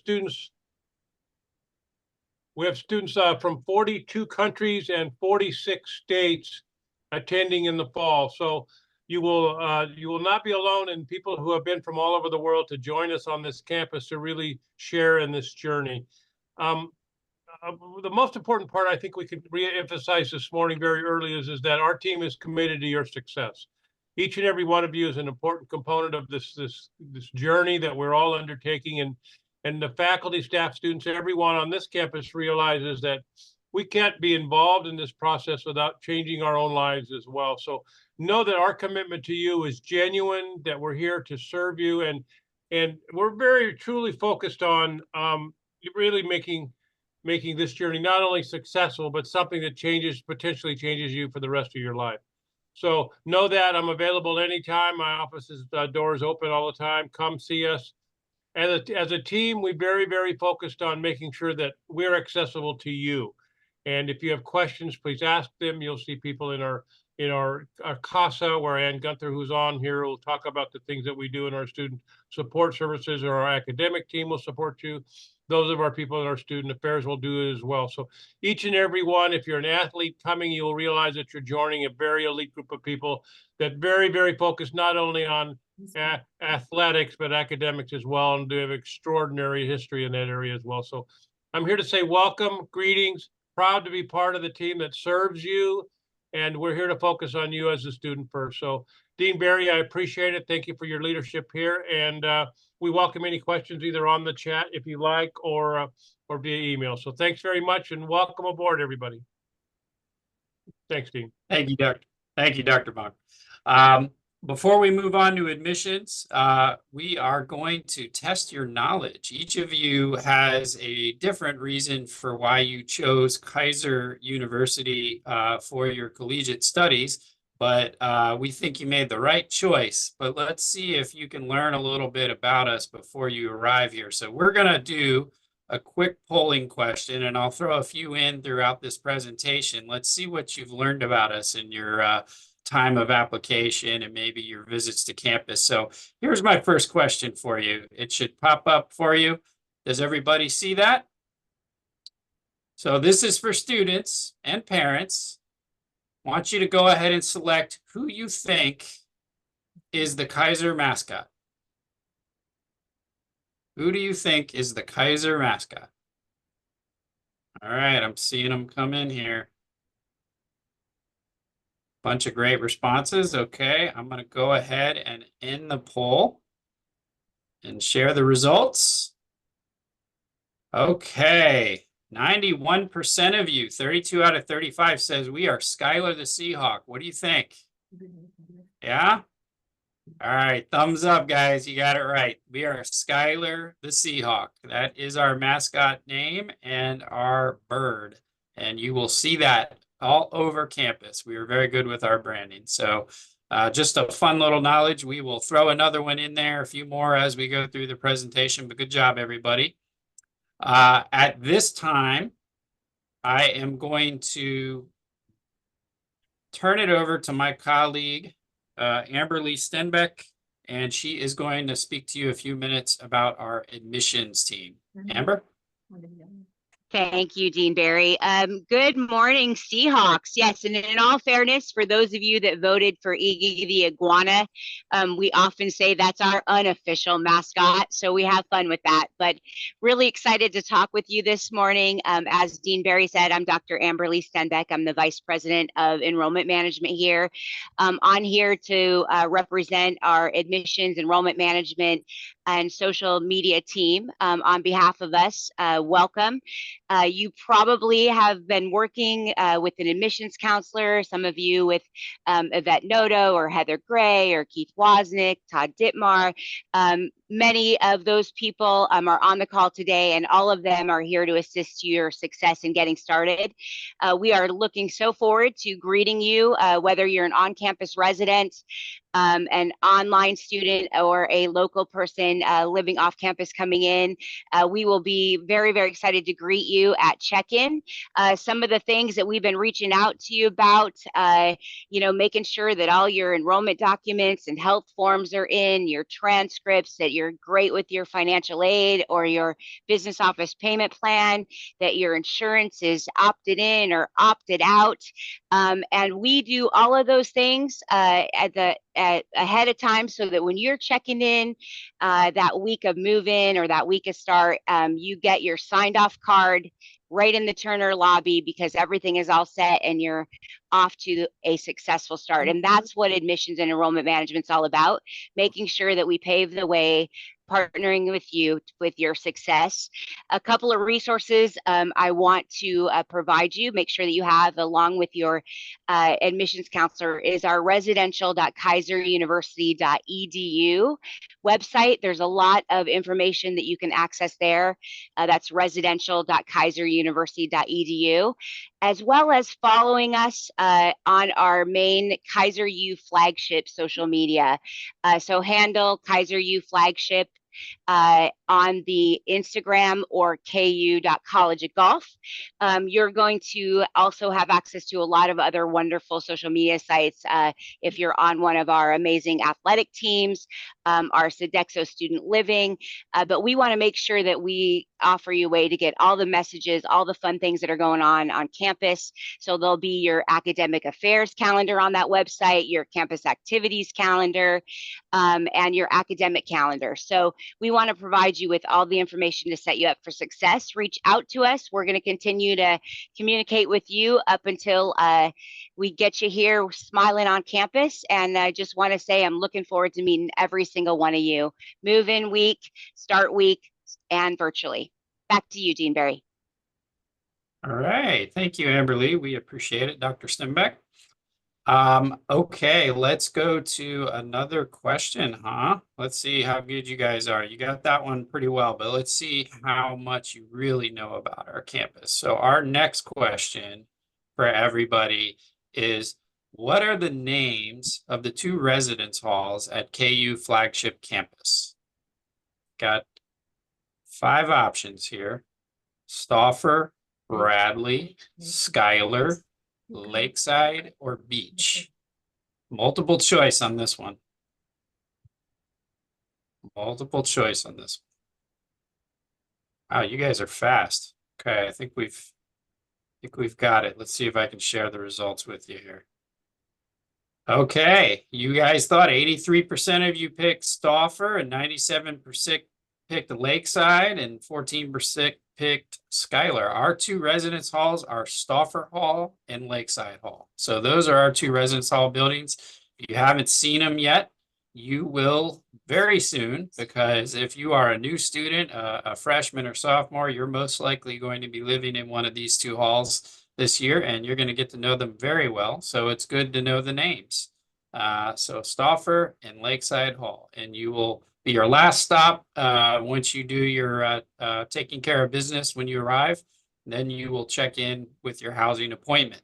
students. We have students from 42 countries and 46 states attending in the fall. So you will not be alone, and people who have been from all over the world to join us on this campus to really share in this journey. The most important part I think we could re-emphasize this morning very early is that our team is committed to your success. Each and every one of you is an important component of this journey that we're all undertaking, and the faculty, staff, students, everyone on this campus realizes that we can't be involved in this process without changing our own lives as well. So know that our commitment to you is genuine, that we're here to serve you, and we're very truly focused on really making this journey not only successful, but something that potentially changes you for the rest of your life. So know that I'm available anytime. My office's door is open all the time. Come see us. As a team, we very, very focused on making sure that we're accessible to you. And if you have questions, please ask them. You'll see people in our CASA, where Ann Gunther, who's on here, will talk about the things that we do in our student support services, or our academic team will support you. Those of our people in our student affairs will do it as well. So each and every one, if you're an athlete coming, you'll realize that you're joining a very elite group of people that very, very focused not only on athletics, but academics as well, and they have extraordinary history in that area as well. So I'm here to say welcome, greetings, proud to be part of the team that serves you, and we're here to focus on you as a student first. So Dean Barry, I appreciate it. Thank you for your leadership here, and we welcome any questions either on the chat if you like, or via email. So thanks very much, and welcome aboard, everybody. Thanks, Dean. Thank you, Doctor. Thank you, Dr. Bach. Before we move on to admissions, we are going to test your knowledge. Each of you has a different reason for why you chose Kaiser University for your collegiate studies, but we think you made the right choice. But let's see if you can learn a little bit about us before you arrive here. So we're going to do a quick polling question, and I'll throw a few in throughout this presentation. Let's see what you've learned about us in your time of application and maybe your visits to campus. So here's my first question for you. It should pop up for you. Does everybody see that? So this is for students and parents. I want you to go ahead and select who you think is the Kaiser mascot. Who do you think is the Kaiser mascot? All right, I'm seeing them come in here. Bunch of great responses. Okay, I'm going to go ahead and end the poll and share the results. Okay, 91% of you, 32 out of 35 says we are Skylar the Seahawk. What do you think? Yeah? All right, thumbs up, guys. You got it right. We are Skylar the Seahawk. That is our mascot name and our bird. And you will see that all over campus. We are very good with our branding. So just a fun little knowledge. We will throw another one in there, a few more as we go through the presentation, but good job, everybody. At this time, I am going to turn it over to my colleague, Amberly Stenbeck, and she is going to speak to you a few minutes about our admissions team. Amber? Thank you, Dean Barry. Good morning, Seahawks. Yes, and in all fairness, for those of you that voted for Iggy the iguana, we often say that's our unofficial mascot, so we have fun with that. But really excited to talk with you this morning. As Dean Barry said, I'm Dr. Amberly Stenbeck. I'm the Vice President of Enrollment Management here. On here to represent our admissions, enrollment management, and social media team. On behalf of us, welcome. You probably have been working with an admissions counselor, some of you with Yvette Noto or Heather Gray or Keith Wozniak, Todd Dittmar. Many of those people are on the call today, and all of them are here to assist your success in getting started. We are looking so forward to greeting you, whether you're an on-campus resident, an online student, or a local person living off campus coming in. We will be very, very excited to greet you at check-in. Some of the things that we've been reaching out to you about, making sure that all your enrollment documents and health forms are in, your transcripts, that you're you're great with your financial aid or your business office payment plan, that your insurance is opted in or opted out. And we do all of those things ahead of time, so that when you're checking in that week of move-in or that week of start, you get your signed off card right in the Turner lobby, because everything is all set and you're off to a successful start. And that's what admissions and enrollment management is all about, making sure that we pave the way, partnering with you with your success. A couple of resources I want to provide you, make sure that you have along with your admissions counselor, is our residential.kaiseruniversity.edu website. There's a lot of information that you can access there. That's residential.kaiseruniversity.edu, as well as following us on our main Kaiser U flagship social media. So handle Kaiser U flagship on the Instagram or ku.college@golf. You're going to also have access to a lot of other wonderful social media sites if you're on one of our amazing athletic teams, our Sodexo Student Living. But we want to make sure that we offer you a way to get all the messages, all the fun things that are going on campus. So there'll be your academic affairs calendar on that website, your campus activities calendar, and your academic calendar. So we want to provide you with all the information to set you up for success. Reach out to us. We're going to continue to communicate with you up until we get you here smiling on campus. And I just want to say I'm looking forward to meeting every single one of you. Move-in week, start week, and virtually. Back to you, Dean Barry. All right. Thank you, Amberly. We appreciate it, Dr. Stembeck. Okay, let's go to another question, huh? Let's see how good you guys are. You got that one pretty well, but let's see how much you really know about our campus. So our next question for everybody is, what are the names of the 2 residence halls at KU flagship campus? Got 5 options here: Stauffer, Bradley, Schuyler, Lakeside, or Beach. Multiple choice on this one. Multiple choice on this one. Wow, you guys are fast. Okay, I think we've got it. Let's see if I can share the results with you here. Okay, you guys thought 83% of you picked Stauffer and 97% picked Lakeside and 14% picked Schuyler. Our 2 residence halls are Stauffer Hall and Lakeside Hall. So those are our 2 residence hall buildings. If you haven't seen them yet, you will very soon, because if you are a new student, a freshman or sophomore, you're most likely going to be living in one of these 2 halls this year, and you're going to get to know them very well. So it's good to know the names. So Stauffer and Lakeside Hall, and you will be your last stop once you do your taking care of business when you arrive. Then you will check in with your housing appointment.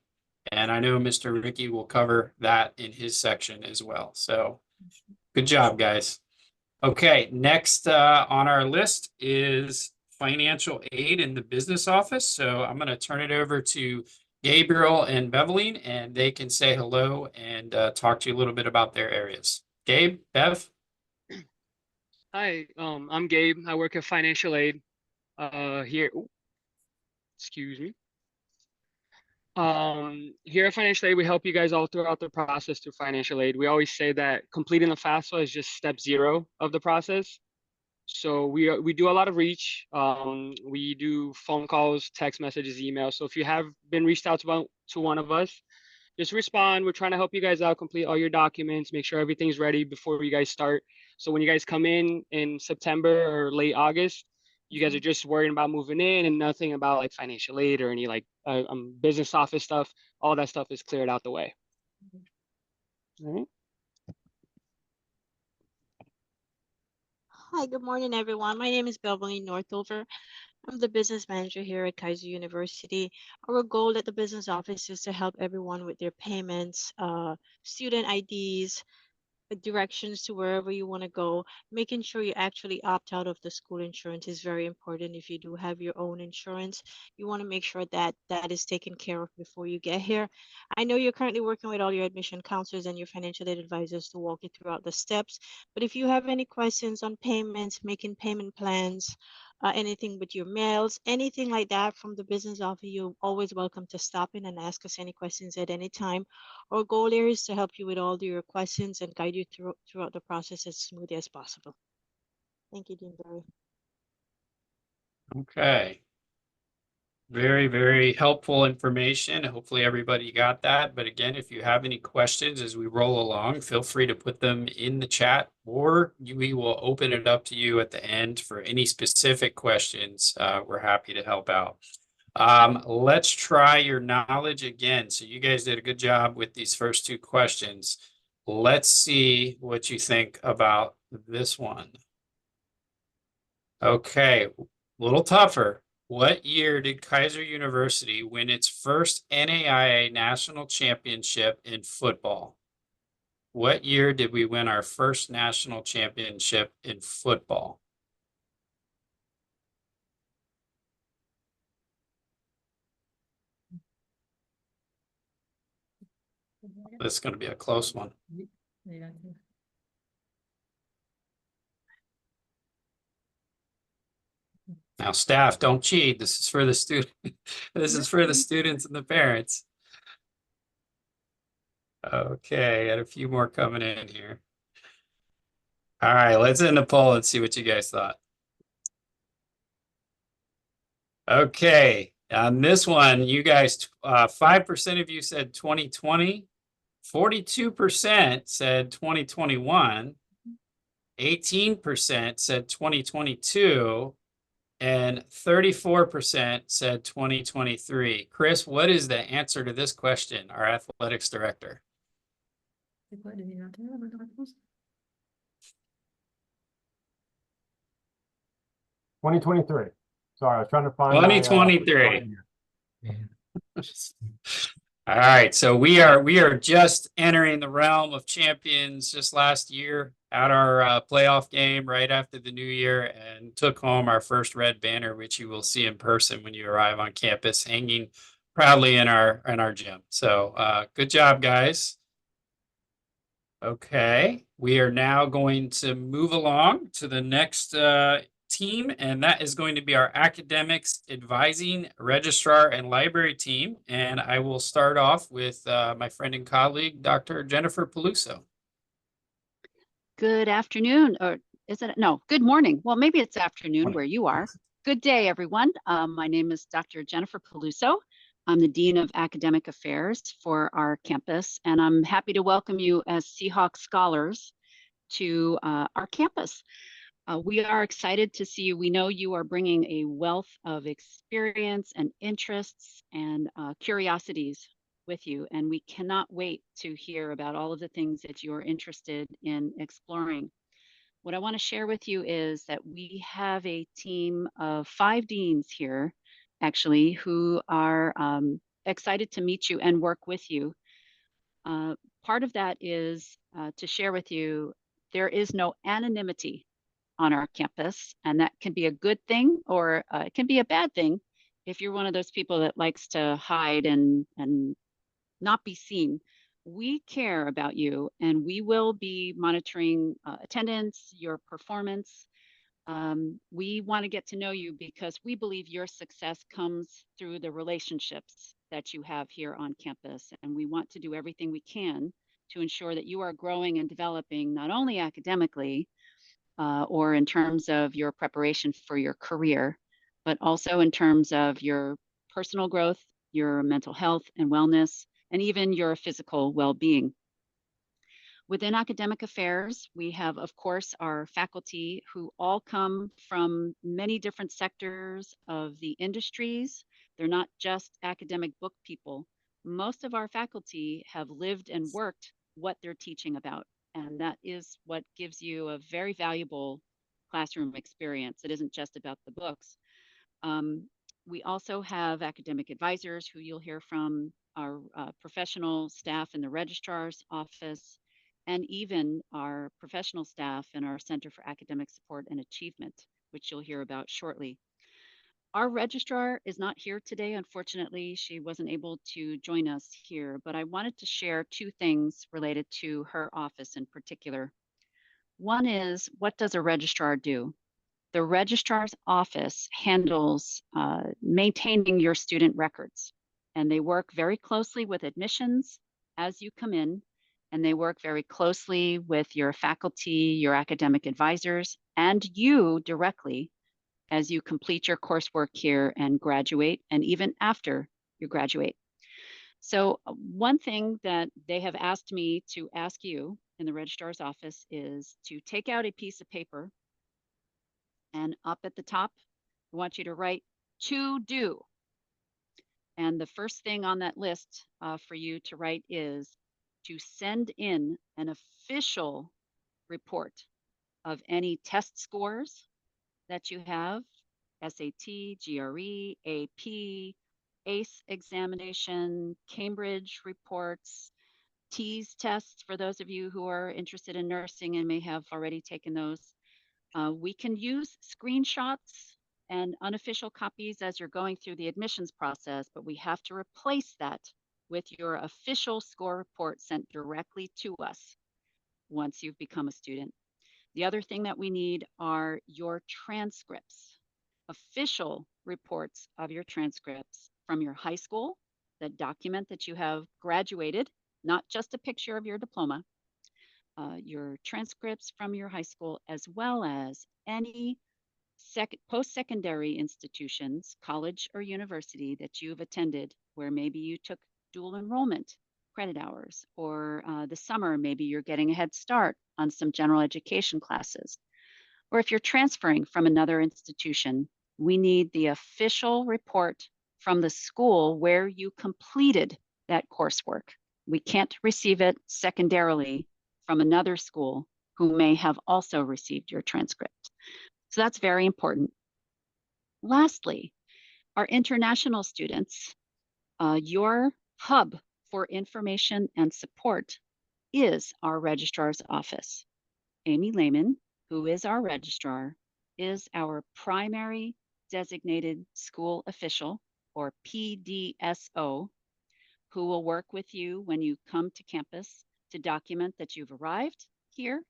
And I know Mr. Ricky will cover that in his section as well. So good job, guys. Okay, next on our list is financial aid in the business office. So I'm going to turn it over to Gabriel and Beveline, and they can say hello and talk to you a little bit about their areas. Gabe, Bev? Hi, I'm Gabe. I work at financial aid here. Excuse me. Here at financial aid, we help you guys all throughout the process through financial aid. We always say that completing the FAFSA is just step 0 of the process. So we do a lot of reach. We do phone calls, text messages, emails. So if you have been reached out to one of us, just respond. We're trying to help you guys out, complete all your documents, make sure everything's ready before you guys start. So when you guys come in September or late August, you guys are just worrying about moving in and nothing about like financial aid or any like business office stuff. All that stuff is cleared out the way. All right. Hi, good morning, everyone. My name is Beverly Northover. I'm the business manager here at Kaiser University. Our goal at the business office is to help everyone with their payments, student IDs, directions to wherever you want to go. Making sure you actually opt out of the school insurance is very important. If you do have your own insurance, you want to make sure that that is taken care of before you get here. I know you're currently working with all your admission counselors and your financial aid advisors to walk you throughout the steps. But if you have any questions on payments, making payment plans, anything with your mails, anything like that from the business office, you're always welcome to stop in and ask us any questions at any time. Our goal here is to help you with all your questions and guide you throughout the process as smoothly as possible. Thank you, Dean Barry. Okay. Very, very helpful information. Hopefully everybody got that. But again, if you have any questions as we roll along, feel free to put them in the chat, or we will open it up to you at the end for any specific questions. We're happy to help out. Let's try your knowledge again. So you guys did a good job with these first two questions. Let's see what you think about this one. Okay, a little tougher. What year did Kaiser University win its first NAIA national championship in football? What year did we win our first national championship in football? This is going to be a close one. Now, staff, don't cheat. This is for the student. This is for the students and the parents. Okay, got a few more coming in here. All right, let's end the poll and see what you guys thought. Okay, on this one, you guys, 5% of you said 2020, 42% said 2021, 18% said 2022, and 34% said 2023. Chris, what is the answer to this question, our athletics director? 2023. Sorry, I was trying to find 2023. All right, so we are just entering the realm of champions. Just last year at our playoff game right after the new year, and took home our first red banner, which you will see in person when you arrive on campus, hanging proudly in our gym. So good job, guys. Okay, we are now going to move along to the next team, and that is going to be our academics advising registrar and library team. And I will start off with my friend and colleague, Dr. Jennifer Peluso. Good afternoon, or is it? No, good morning. Well, maybe it's afternoon where you are. Good day, everyone. My name is Dr. Jennifer Peluso. I'm the Dean of Academic Affairs for our campus, and I'm happy to welcome you as Seahawks scholars to our campus. We are excited to see you. We know you are bringing a wealth of experience and interests and curiosities with you, and we cannot wait to hear about all of the things that you're interested in exploring. What I want to share with you is that we have a team of 5 deans here, actually, who are excited to meet you and work with you. Part of that is to share with you, there is no anonymity on our campus, and that can be a good thing, or it can be a bad thing if you're one of those people that likes to hide and not be seen. We care about you, and we will be monitoring attendance, your performance. We want to get to know you because we believe your success comes through the relationships that you have here on campus, and we want to do everything we can to ensure that you are growing and developing, not only academically, or in terms of your preparation for your career, but also in terms of your personal growth, your mental health and wellness, and even your physical well-being. Within academic affairs, we have, of course, our faculty who all come from many different sectors of the industries. They're not just academic book people. Most of our faculty have lived and worked what they're teaching about. And that is what gives you a very valuable classroom experience. It isn't just about the books. We also have academic advisors who you'll hear from, our professional staff in the registrar's office, and even our professional staff and our Center for Academic Support and Achievement, which you'll hear about shortly. Our registrar is not here today. Unfortunately, she wasn't able to join us here, but I wanted to share two things related to her office in particular. One is, what does a registrar do? The registrar's office handles maintaining your student records, and they work very closely with admissions as you come in, and they work very closely with your faculty, your academic advisors, and you directly as you complete your coursework here and graduate, and even after you graduate. So one thing that they have asked me to ask you in the registrar's office is to take out a piece of paper, and up at the top, I want you to write "to do." And the first thing on that list for you to write is to send in an official report of any test scores that you have, SAT, GRE, AP, ACE examination, Cambridge reports, TEAS tests for those of you who are interested in nursing and may have already taken those. We can use screenshots and unofficial copies as you're going through the admissions process, but we have to replace that with your official score report sent directly to us once you've become a student. The other thing that we need are your transcripts, official reports of your transcripts from your high school that document that you have graduated, not just a picture of your diploma, your transcripts from your high school, as well as any post-secondary institutions, college or university that you've attended, where maybe you took dual enrollment credit hours, or the summer, maybe you're getting a head start on some general education classes. Or if you're transferring from another institution, we need the official report from the school where you completed that coursework. We can't receive it secondarily from another school who may have also received your transcript. So that's very important. Lastly, our international students, your hub for information and support is our registrar's office. Amy Lehman, who is our registrar, is our primary designated school official, or PDSO, who will work with you when you come to campus to document that you've arrived here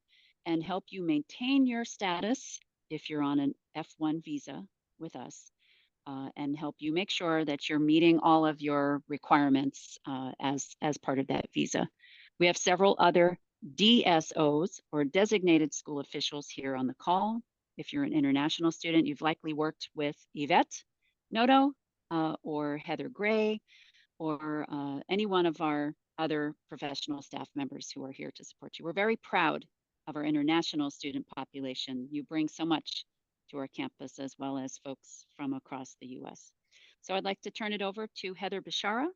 and help you maintain your status if you're on an F1 visa with us, and help you make sure that you're meeting all of your requirements as part of that visa. We have several other DSOs, or designated school officials, here on the call. If you're an international student, you've likely worked with Yvette Noto or Heather Gray, or any one of our other professional staff members who are here to support you. We're very proud of our international student population. You bring so much to our campus, as well as folks from across the US. So I'd like to turn it over to Heather Bishara,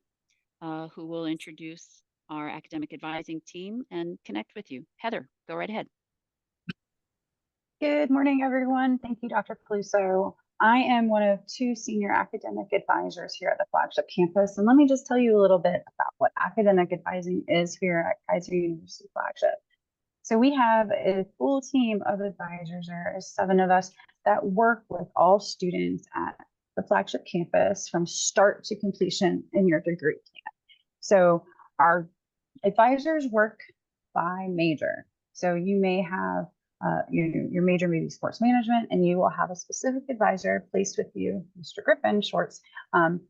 who will introduce our academic advising team and connect with you. Heather, go right ahead. Good morning, everyone. Thank you, Dr. Peluso. I am one of two senior academic advisors here at the flagship campus. And let me just tell you a little bit about what academic advising is here at Kaiser University Flagship. So we have a full team of advisors, there are 7 of us, that work with all students at the flagship campus from start to completion in your degree plan. So our advisors work by major. So you may have your major may be sports management, and you will have a specific advisor placed with you, Mr. Griffin Schwartz,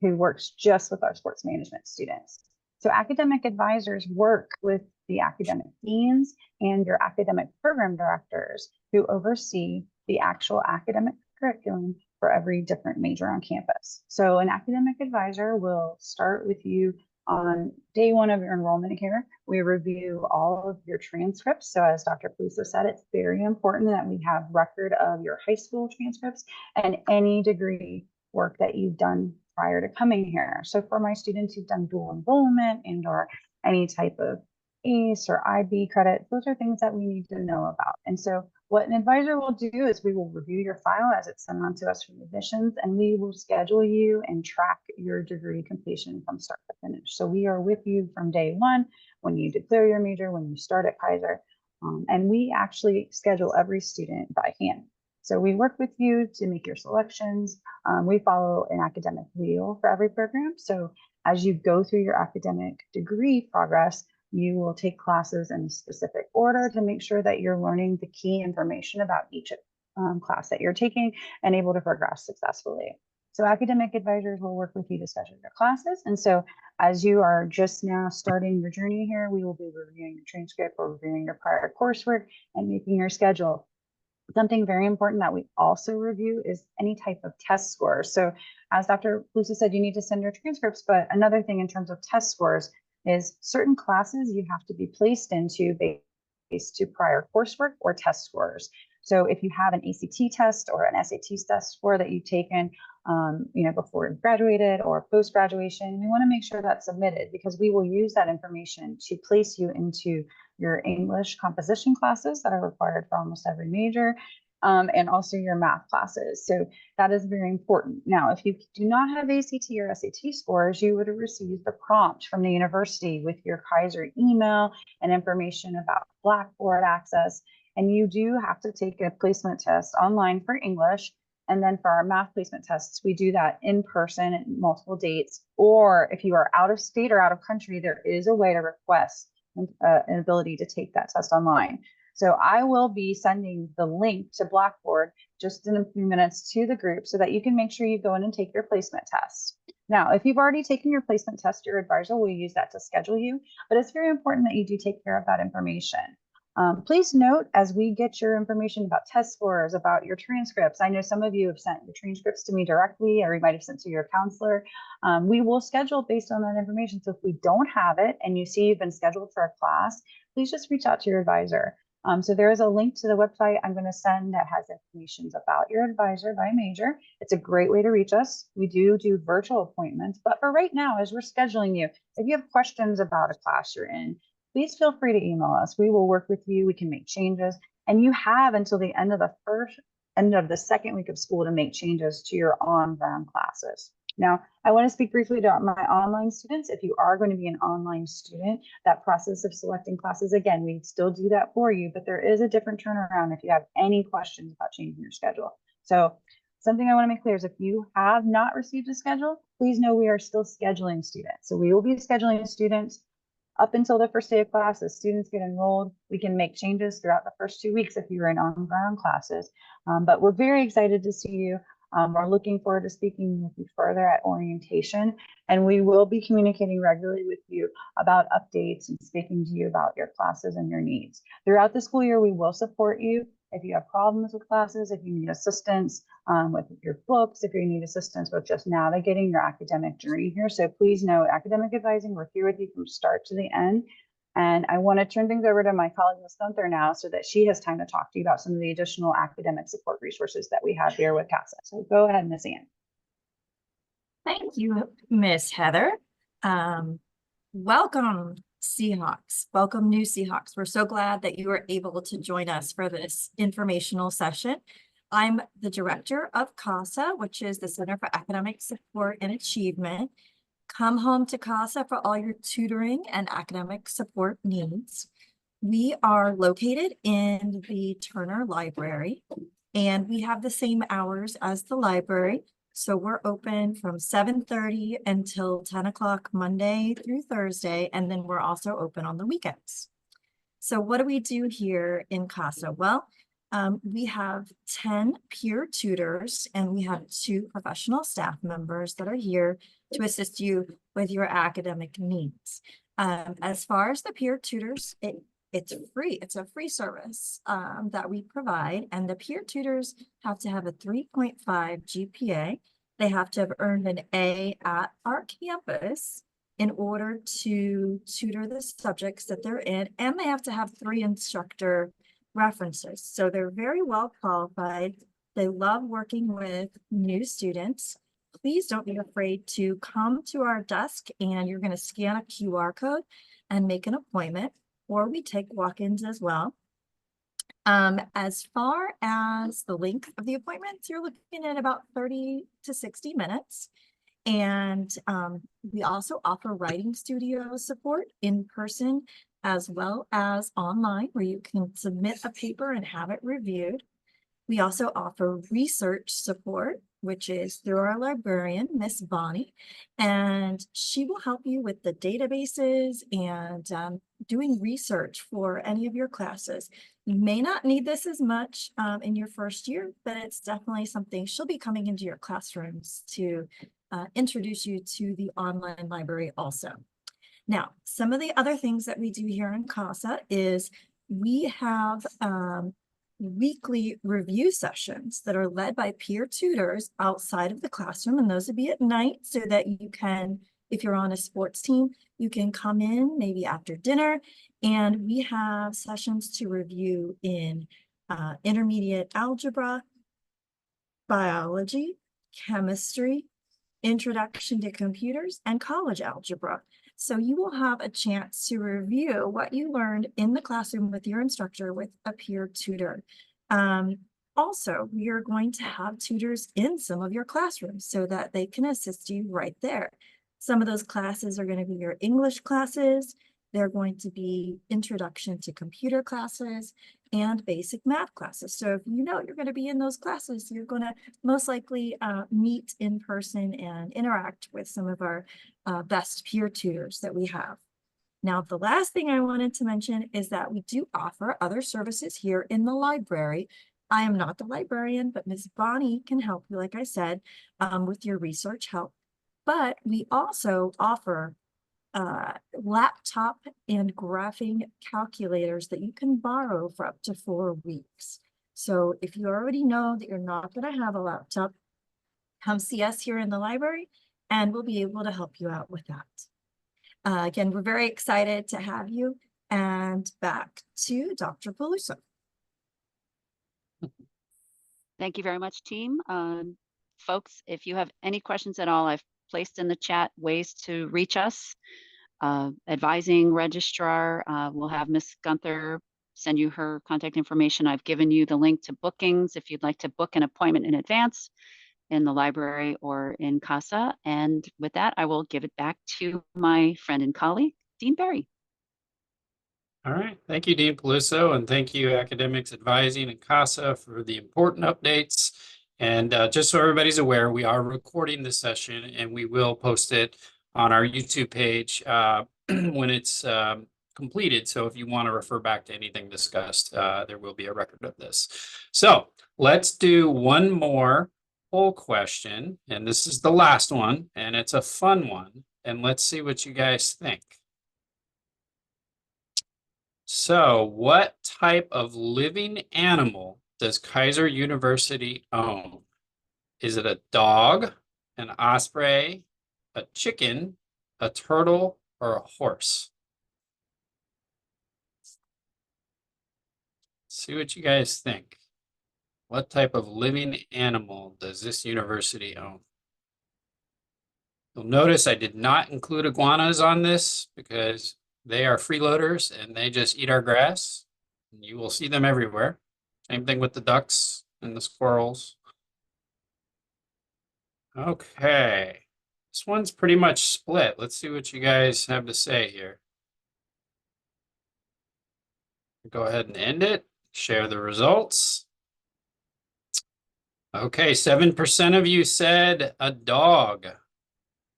who works just with our sports management students. So academic advisors work with the academic deans and your academic program directors, who oversee the actual academic curriculum for every different major on campus. So an academic advisor will start with you on day 1 of your enrollment here. We review all of your transcripts. So as Dr. Peluso said, it's very important that we have record of your high school transcripts and any degree work that you've done prior to coming here. So for my students who've done dual enrollment and or any type of ACE or IB credit, those are things that we need to know about. And so What an advisor will do is we will review your file as it's sent on to us from admissions, and we will schedule you and track your degree completion from start to finish. So we are with you from day one, when you declare your major, when you start at Kaiser, and we actually schedule every student by hand. So we work with you to make your selections. We follow an academic wheel for every program. So as you go through your academic degree progress, you will take classes in a specific order to make sure that you're learning the key information about each class that you're taking and able to progress successfully. So academic advisors will work with you to schedule your classes. And so as you are just now starting your journey here, we will be reviewing your transcript or reviewing your prior coursework and making your schedule. Something very important that we also review is any type of test scores. So as Dr. Peluso said, you need to send your transcripts, but another thing in terms of test scores is certain classes you have to be placed into based to prior coursework or test scores. So if you have an ACT test or an SAT test score that you've taken, before you graduated or post-graduation, we want to make sure that's submitted because we will use that information to place you into your English composition classes that are required for almost every major, and also your math classes. So that is very important. Now, if you do not have ACT or SAT scores, you would have received the prompt from the university with your Kaiser email and information about Blackboard access. And you do have to take a placement test online for English. And then for our math placement tests, we do that in person at multiple dates. Or if you are out of state or out of country, there is a way to request an ability to take that test online. So I will be sending the link to Blackboard just in a few minutes to the group so that you can make sure you go in and take your placement test. Now, if you've already taken your placement test, your advisor will use that to schedule you, but it's very important that you do take care of that information. Please note as we get your information about test scores, about your transcripts. I know some of you have sent your transcripts to me directly, or you might have sent to your counselor. We will schedule based on that information. So if we don't have it and you see you've been scheduled for a class, please just reach out to your advisor. So there is a link to the website I'm going to send that has information about your advisor by major. It's a great way to reach us. We do virtual appointments, but for right now, as we're scheduling you, if you have questions about a class you're in, please feel free to email us. We will work with you. We can make changes. And you have until the end of the second week of school to make changes to your on-ground classes. Now, I want to speak briefly about my online students. If you are going to be an online student, that process of selecting classes, again, we still do that for you, but there is a different turnaround if you have any questions about changing your schedule. So something I want to make clear is if you have not received a schedule, please know we are still scheduling students. So we will be scheduling students up until the first day of class. As students get enrolled, we can make changes throughout the first 2 weeks if you're in on-ground classes. But we're very excited to see you. We're looking forward to speaking with you further at orientation, and we will be communicating regularly with you about updates and speaking to you about your classes and your needs. Throughout the school year, we will support you. If you have problems with classes, if you need assistance with your books, if you need assistance with just navigating your academic journey here. So please know, academic advising, we're here with you from start to the end. And I want to turn things over to my colleague, Ms. Gunther, now so that she has time to talk to you about some of the additional academic support resources that we have here with CASA. So go ahead, Ms. Ann. Thank you, Miss Heather. Welcome, Seahawks. Welcome, new Seahawks. We're so glad that you were able to join us for this informational session. I'm the director of CASA, which is the Center for Academic Support and Achievement. Come home to CASA for all your tutoring and academic support needs. We are located in the Turner Library, and we have the same hours as the library. So we're open from 7:30 until 10 o'clock Monday through Thursday, and then we're also open on the weekends. So what do we do here in CASA? Well, we have 10 peer tutors, and we have 2 professional staff members that are here to assist you with your academic needs. As far as the peer tutors, it's free. It's a free service that we provide, and the peer tutors have to have a 3.5 GPA. They have to have earned an A at our campus in order to tutor the subjects that they're in, and they have to have 3 instructor references. So they're very well qualified. They love working with new students. Please don't be afraid to come to our desk, and you're going to scan a QR code and make an appointment, or we take walk-ins as well. As far as the length of the appointments, you're looking at about 30 to 60 minutes. And we also offer writing studio support in person as well as online, where you can submit a paper and have it reviewed. We also offer research support, which is through our librarian, Miss Bonnie, and she will help you with the databases and doing research for any of your classes. You may not need this as much in your first year, but it's definitely something she'll be coming into your classrooms to introduce you to the online library also. Now, some of the other things that we do here in CASA is we have weekly review sessions that are led by peer tutors outside of the classroom, and those would be at night so that you can, if you're on a sports team, you can come in maybe after dinner, and we have sessions to review in intermediate algebra, biology, chemistry, introduction to computers, and college algebra. So you will have a chance to review what you learned in the classroom with your instructor with a peer tutor. Also, we are going to have tutors in some of your classrooms so that they can assist you right there. Some of those classes are going to be your English classes. They're going to be introduction to computer classes and basic math classes. So if you know you're going to be in those classes, you're going to most likely meet in person and interact with some of our best peer tutors that we have. Now, the last thing I wanted to mention is that we do offer other services here in the library. I am not the librarian, but Ms. Bonnie can help you, like I said, with your research help. But we also offer laptop and graphing calculators that you can borrow for up to 4 weeks. So if you already know that you're not going to have a laptop, come see us here in the library and we'll be able to help you out with that. Again, we're very excited to have you, and back to Dr. Peluso. Thank you very much, team. Folks, if you have any questions at all, I've placed in the chat ways to reach us. Advising registrar, we'll have Miss Gunther send you her contact information. I've given you the link to bookings if you'd like to book an appointment in advance in the library or in CASA. And with that, I will give it back to my friend and colleague, Dean Berry. All right. Thank you, Dean Peluso, and thank you, Academics Advising and CASA, for the important updates. And just so everybody's aware, we are recording this session and we will post it on our YouTube page when it's completed. So if you want to refer back to anything discussed, there will be a record of this. So let's do one more poll question. And this is the last one, and it's a fun one. And let's see what you guys think. So what type of living animal does Kaiser University own? Is it a dog, an osprey, a chicken, a turtle, or a horse? See what you guys think. What type of living animal does this university own? You'll notice I did not include iguanas on this because they are freeloaders and they just eat our grass. You will see them everywhere. Same thing with the ducks and the squirrels. Okay. This one's pretty much split. Let's see what you guys have to say here. Go ahead and end it. Share the results. Okay, 7% of you said a dog.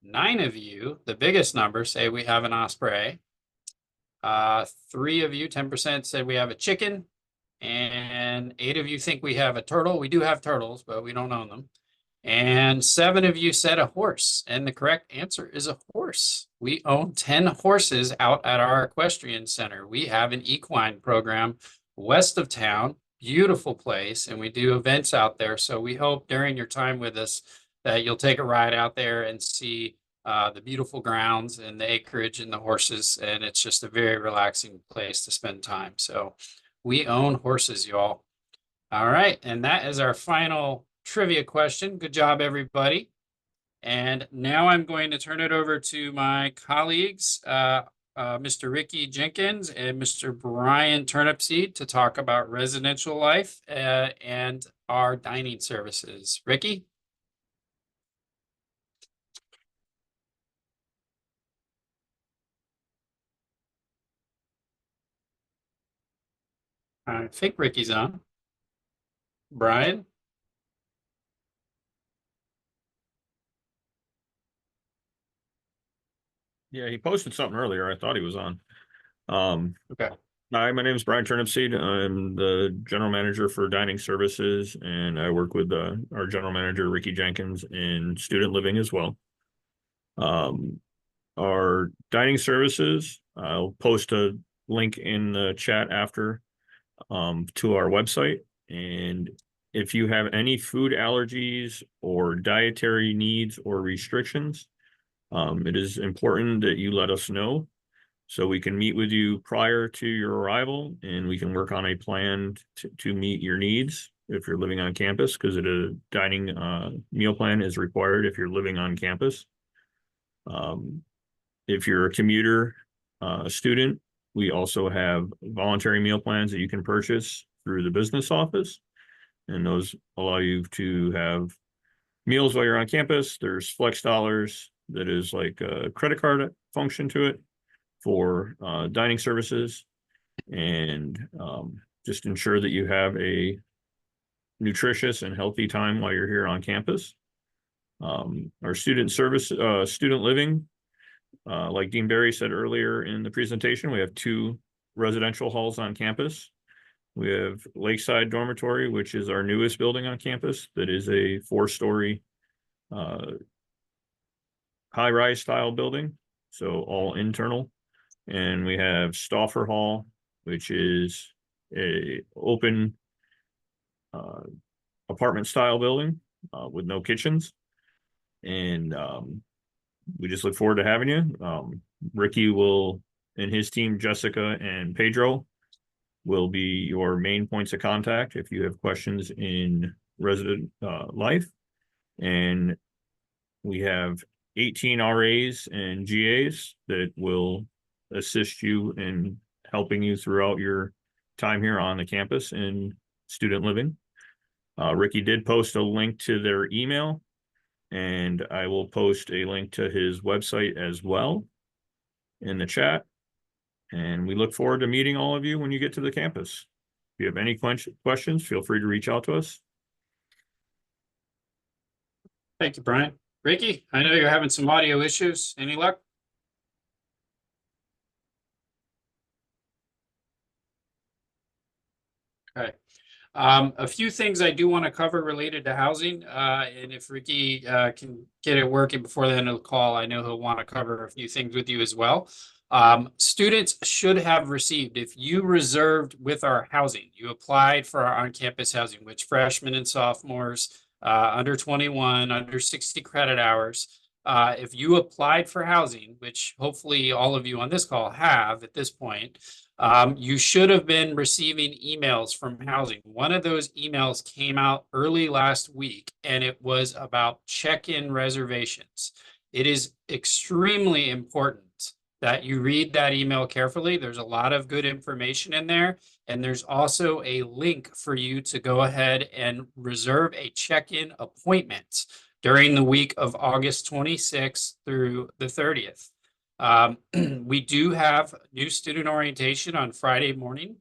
9 of you, the biggest number, say we have an osprey. 3 of you, 10%, said we have a chicken. And 8 of you think we have a turtle. We do have turtles, but we don't own them. And 7 of you said a horse. And the correct answer is a horse. We own 10 horses out at our equestrian center. We have an equine program west of town. Beautiful place, and we do events out there. So we hope during your time with us that you'll take a ride out there and see the beautiful grounds and the acreage and the horses. And it's just a very relaxing place to spend time. So we own horses, y'all. All right, and that is our final trivia question. Good job, everybody. And now I'm going to turn it over to my colleagues Mr. Ricky Jenkins and Mr. Brian Turnipseed to talk about residential life and our dining services. Ricky? I think Ricky's on. Brian? Yeah, he posted something earlier. I thought he was on. Okay. Hi, my name is Brian Turnipseed. I'm the general manager for dining services, and I work with our general manager, Ricky Jenkins, in student living as well. Our dining services, I'll post a link in the chat after to our website. And if you have any food allergies or dietary needs or restrictions, it is important that you let us know so we can meet with you prior to your arrival and we can work on a plan to meet your needs if you're living on campus, because a dining meal plan is required if you're living on campus. If you're a commuter student, we also have voluntary meal plans that you can purchase through the business office, and those allow you to have meals while you're on campus. There's Flex Dollars that is like a credit card function to it for dining services, and just ensure that you have a nutritious and healthy time while you're here on campus. Our student service, student living, like Dean Barry said earlier in the presentation, we have 2 residential halls on campus. We have Lakeside Dormitory, which is our newest building on campus. That is a 4-story high-rise style building, so all internal. And we have Stauffer Hall, which is a open apartment style building with no kitchens. And we just look forward to having you. Ricky will, and his team, Jessica and Pedro, will be your main points of contact if you have questions in resident life. And we have 18 RAs and GAs that will assist you in helping you throughout your time here on the campus in student living. Ricky did post a link to their email, and I will post a link to his website as well in the chat. And we look forward to meeting all of you when you get to the campus. If you have any questions, feel free to reach out to us. Thank you, Brian. Ricky, I know you're having some audio issues. Any luck? Okay. A few things I do want to cover related to housing, and if Ricky can get it working before the end of the call, I know he'll want to cover a few things with you as well. Students should have received, if you reserved with our housing, you applied for our on-campus housing, which freshmen and sophomores, under 21, under 60 credit hours, if you applied for housing, which hopefully all of you on this call have at this point, you should have been receiving emails from housing. One of those emails came out early last week, and it was about check-in reservations. It is extremely important that you read that email carefully. There's a lot of good information in there, and there's also a link for you to go ahead and reserve a check-in appointment during the week of August 26th through the 30th. We do have new student orientation on Friday morning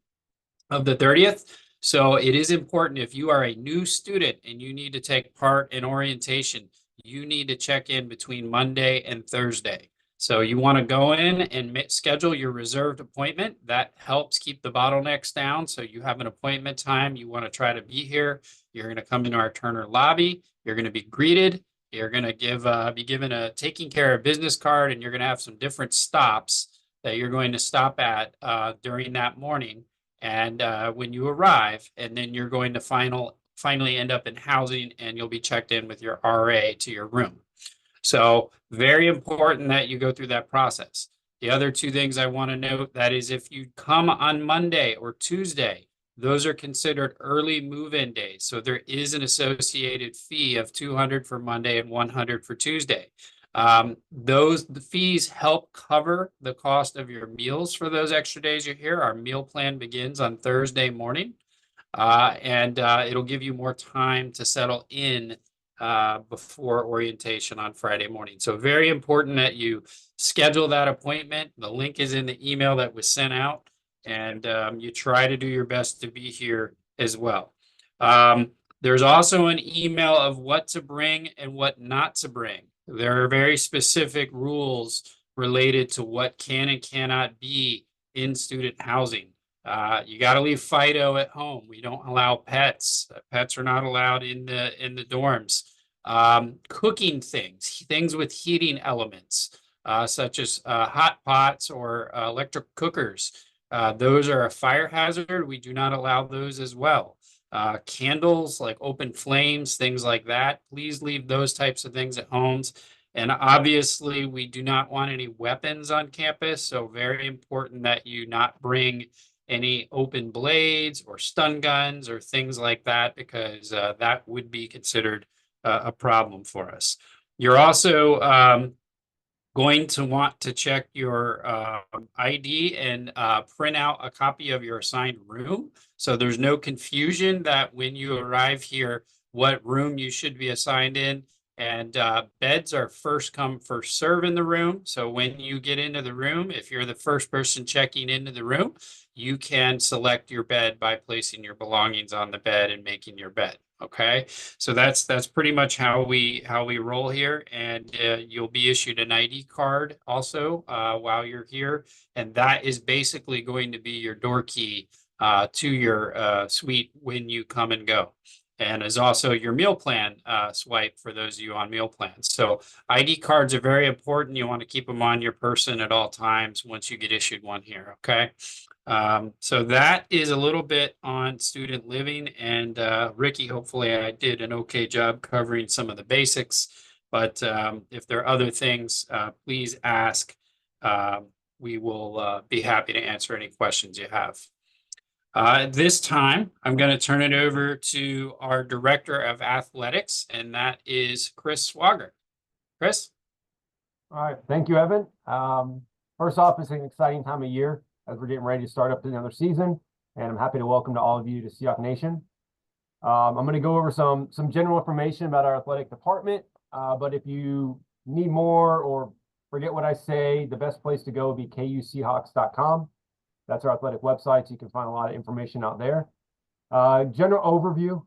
of the 30th. So it is important, if you are a new student and you need to take part in orientation, you need to check in between Monday and Thursday. So you want to go in and schedule your reserved appointment. That helps keep the bottlenecks down. So you have an appointment time. You want to try to be here. You're going to come into our Turner lobby. You're going to be greeted. You're going to be given a taking care of business card, and you're going to have some different stops that you're going to stop at during that morning. And when you arrive, and then you're going to finally end up in housing, and you'll be checked in with your RA to your room. So very important that you go through that process. The other 2 things I want to note, that is, if you come on Monday or Tuesday, those are considered early move-in days. So there is an associated fee of $200 for Monday and $100 for Tuesday. The fees help cover the cost of your meals for those extra days you're here. Our meal plan begins on Thursday morning. And it'll give you more time to settle in before orientation on Friday morning. So very important that you schedule that appointment. The link is in the email that was sent out, and you try to do your best to be here as well. There's also an email of what to bring and what not to bring. There are very specific rules related to what can and cannot be in student housing. You got to leave Fido at home. We don't allow pets. Pets are not allowed in the dorms. Cooking things with heating elements, such as hot pots or electric cookers. Those are a fire hazard. We do not allow those as well. Candles like open flames, things like that. Please leave those types of things at homes. And obviously, we do not want any weapons on campus. So very important that you not bring any open blades or stun guns or things like that, because that would be considered a problem for us. You're also going to want to check your ID and print out a copy of your assigned room. So there's no confusion that when you arrive here, what room you should be assigned in. And beds are first come, first serve in the room. So when you get into the room, if you're the first person checking into the room, you can select your bed by placing your belongings on the bed and making your bed. Okay, so that's pretty much how we roll here, and you'll be issued an ID card also while you're here, and that is basically going to be your door key to your suite when you come and go, and is also your meal plan swipe for those of you on meal plans. So ID cards are very important. You want to keep them on your person at all times once you get issued one here. Okay. So that is a little bit on student living, and Ricky, hopefully I did an okay job covering some of the basics, but if there are other things, please ask. We will be happy to answer any questions you have. At this time, I'm going to turn it over to our Director of Athletics, and that is Chris Swager. Chris? All right, thank you, Evan. First off, it's an exciting time of year as we're getting ready to start up another season, and I'm happy to welcome to all of you to Seahawk Nation. I'm going to go over some general information about our athletic department, but if you need more or forget what I say, the best place to go would be kuseahawks.com. That's our athletic website, so you can find a lot of information out there. General overview,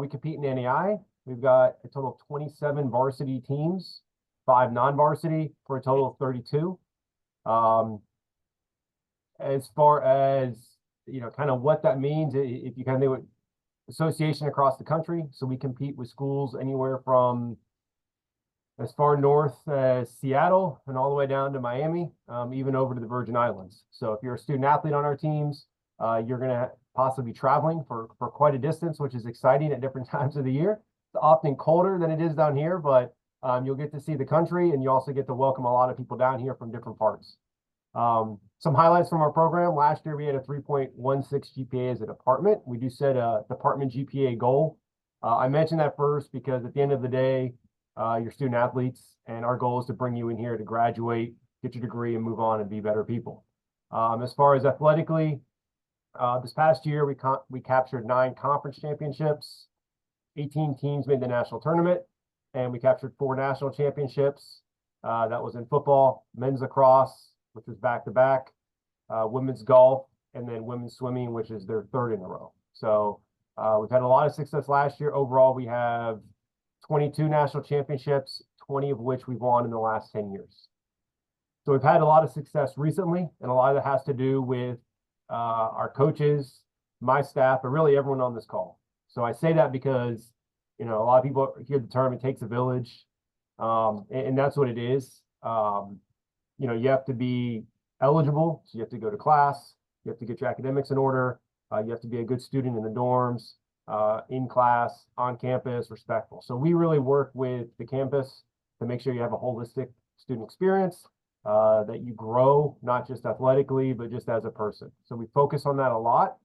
we compete in NAI. We've got a total of 27 varsity teams, 5 non-varsity, for a total of 32. As far as, you know, kind of what that means, if you kind of think what association across the country, so we compete with schools anywhere from as far north as Seattle and all the way down to Miami, even over to the Virgin Islands. So if you're a student athlete on our teams, you're going to possibly be traveling for quite a distance, which is exciting at different times of the year. It's often colder than it is down here, but you'll get to see the country, and you also get to welcome a lot of people down here from different parts. Some highlights from our program. Last year, we had a 3.16 GPA as a department. We do set a department GPA goal. I mentioned that first because at the end of the day, you're student athletes, and our goal is to bring you in here to graduate, get your degree, and move on and be better people. As far as athletically, this past year, we captured 9 conference championships, 18 teams made the national tournament, and we captured 4 national championships. That was in football, men's lacrosse, which was back-to-back, women's golf, and then women's swimming, which is their 3rd in a row. So we've had a lot of success last year. Overall, we have 22 national championships, 20 of which we've won in the last 10 years. So we've had a lot of success recently, and a lot of that has to do with our coaches, my staff, but really everyone on this call. So I say that because, you know, a lot of people hear the term, it takes a village, and that's what it is. You know, you have to be eligible, so you have to go to class, you have to get your academics in order, you have to be a good student in the dorms, in class, on campus, respectful. So we really work with the campus to make sure you have a holistic student experience, that you grow, not just athletically, but just as a person. So we focus on that a lot.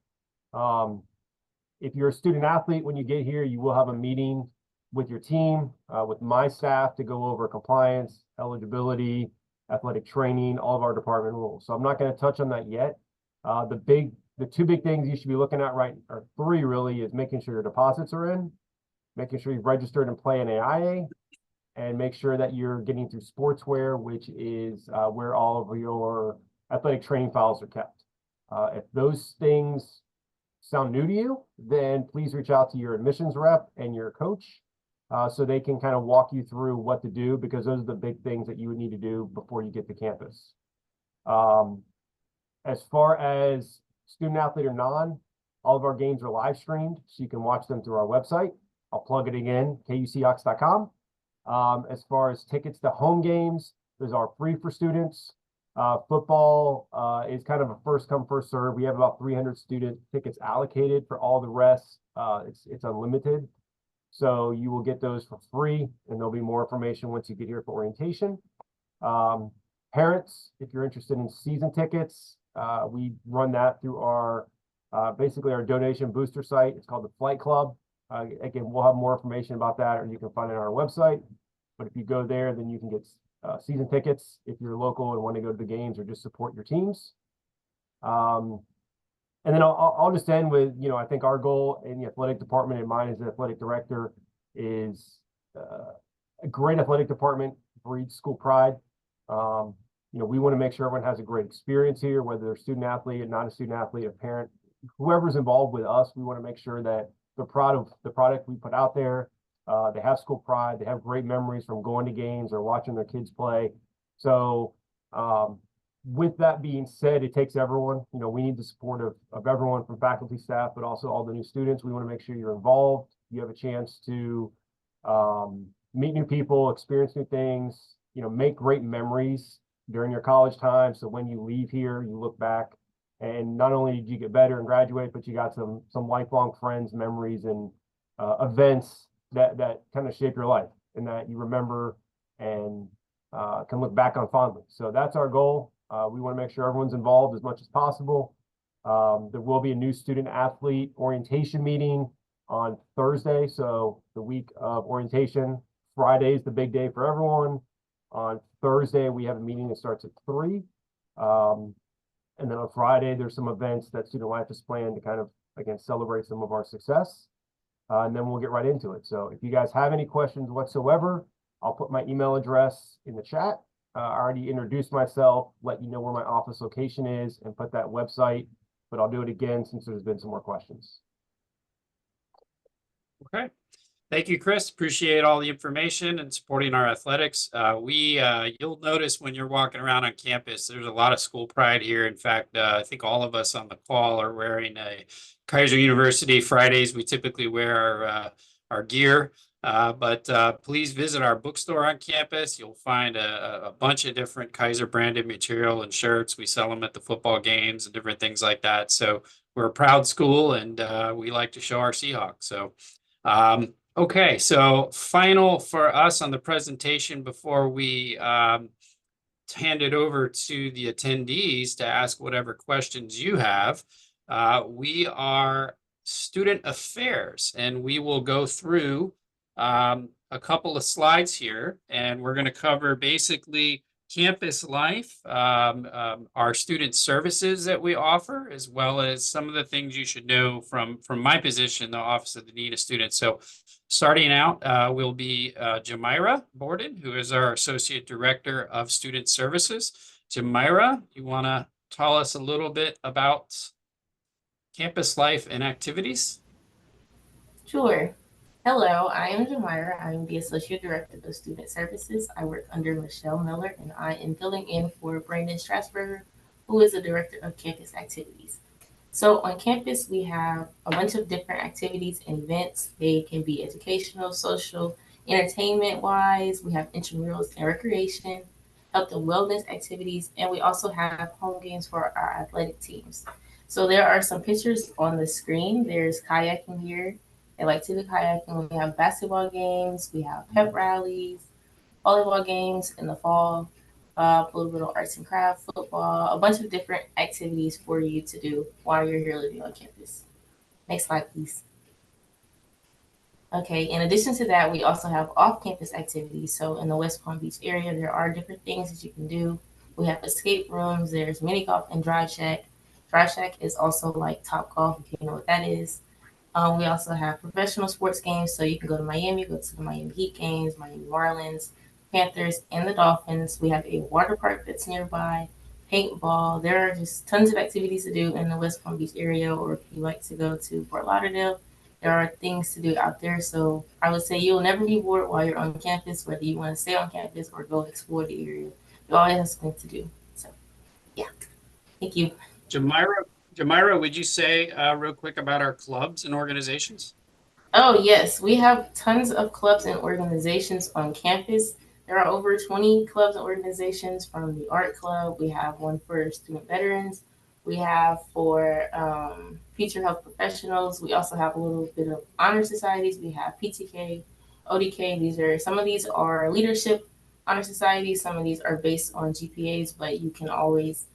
If you're a student athlete, when you get here, you will have a meeting with your team, with my staff to go over compliance, eligibility, athletic training, all of our department rules. So I'm not going to touch on that yet. The two big things you should be looking at or three really, is making sure your deposits are in, making sure you've registered and play an AIA, and make sure that you're getting through Sportswear, which is where all of your athletic training files are kept. If those things sound new to you, then please reach out to your admissions rep and your coach so they can kind of walk you through what to do, because those are the big things that you would need to do before you get to campus. As far as student athlete or non, all of our games are live streamed, so you can watch them through our website. I'll plug it again, kuseahawks.com. As far as tickets to home games, those are free for students. Football is kind of a first come, first serve. We have about 300 student tickets allocated. For all the rest, it's unlimited. So you will get those for free, and there'll be more information once you get here for orientation. Parents, if you're interested in season tickets, we run that through our basically our donation booster site. It's called the Flight Club. Again, we'll have more information about that, or you can find it on our website. But if you go there, then you can get season tickets if you're local and want to go to the games or just support your teams. And then I'll just end with, I think our goal in the athletic department, and mine as the athletic director, is a great athletic department breeds school pride. We want to make sure everyone has a great experience here, whether they're a student athlete or not a student athlete, a parent, whoever's involved with us. We want to make sure that they're proud of the product we put out there. They have school pride. They have great memories from going to games or watching their kids play. So with that being said, it takes everyone. We need the support of everyone, from faculty, staff, but also all the new students. We want to make sure you're involved. You have a chance to meet new people, experience new things, make great memories during your college time. So when you leave here, you look back, and not only did you get better and graduate, but you got some lifelong friends, memories, and events that kind of shape your life and that you remember and can look back on fondly. So that's our goal. We want to make sure everyone's involved as much as possible. There will be a new student athlete orientation meeting on Thursday. So the week of orientation, Friday is the big day for everyone. On Thursday, we have a meeting that starts at 3. And then on Friday, there's some events that Student Life is planned to kind of, again, celebrate some of our success. And then we'll get right into it. So if you guys have any questions whatsoever, I'll put my email address in the chat. I already introduced myself, let you know where my office location is, and put that website, but I'll do it again since there's been some more questions. Okay. Thank you, Chris. Appreciate all the information and supporting our athletics. You'll notice when you're walking around on campus, there's a lot of school pride here. In fact, I think all of us on the call are wearing a Kaiser University. Fridays, we typically wear our gear. But please visit our bookstore on campus. You'll find a bunch of different Kaiser branded material and shirts. We sell them at the football games and different things like that. So we're a proud school, and we like to show our Seahawks. So, okay. So final for us on the presentation before we hand it over to the attendees to ask whatever questions you have. We are student affairs, and we will go through a couple of slides here, and we're going to cover basically campus life, our student services that we offer, as well as some of the things you should know from my position, the Office of the Dean of Students. So starting out will be Jamira Borden, who is our Associate Director of Student Services. Jamira, you want to tell us a little bit about campus life and activities? Sure. Hello, I am Jamira. I am the Associate Director of Student Services. I work under Michelle Miller, and I am filling in for Brandon Strasburger, who is the Director of Campus Activities. So on campus, we have a bunch of different activities and events. They can be educational, social, entertainment-wise. We have intramurals and recreation, health and wellness activities, and we also have home games for our athletic teams. So there are some pictures on the screen. There's kayaking here. They like to do kayaking. We have basketball games. We have pep rallies, volleyball games in the fall, a little bit of arts and crafts, football, a bunch of different activities for you to do while you're here living on campus. Next slide, please. Okay, in addition to that, we also have off-campus activities. So in the West Palm Beach area, there are different things that you can do. We have escape rooms, there's mini golf and drive shack. Drive shack is also like Top Golf, if you know what that is. We also have professional sports games, so you can go to Miami, go to the Miami Heat games, Miami Marlins, Panthers, and the Dolphins. We have a water park that's nearby, paintball. There are just tons of activities to do in the West Palm Beach area, or if you like to go to Fort Lauderdale, there are things to do out there. So I would say you'll never be bored while you're on campus, whether you want to stay on campus or go explore the area. You always have something to do. So, yeah. Thank you. Jamira, would you say real quick about our clubs and organizations? Oh, yes. We have tons of clubs and organizations on campus. There are over 20 clubs and organizations, from the art club. We have one for student veterans. We have for future health professionals. We also have a little bit of honor societies. We have PTK, ODK. Some of these are leadership honor societies. Some of these are based on GPAs, but you can always,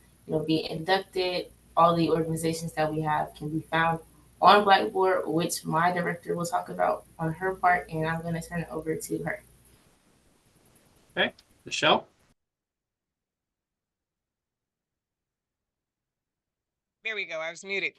be inducted. All the organizations that we have can be found on Blackboard, which my director will talk about on her part, and I'm going to turn it over to her. Okay, Michelle? There we go. I was muted.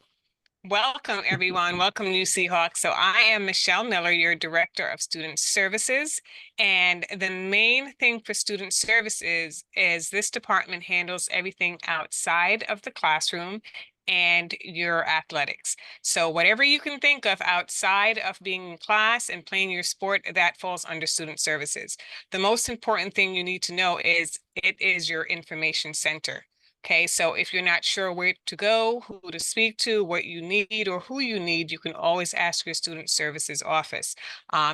Welcome, everyone. Welcome, new Seahawks. So I am Michelle Miller, your Director of Student Services. And the main thing for Student Services is this department handles everything outside of the classroom and your athletics. So whatever you can think of outside of being in class and playing your sport, that falls under Student Services. The most important thing you need to know is it is your information center. Okay, so if you're not sure where to go, who to speak to, what you need, or who you need, you can always ask your Student Services office.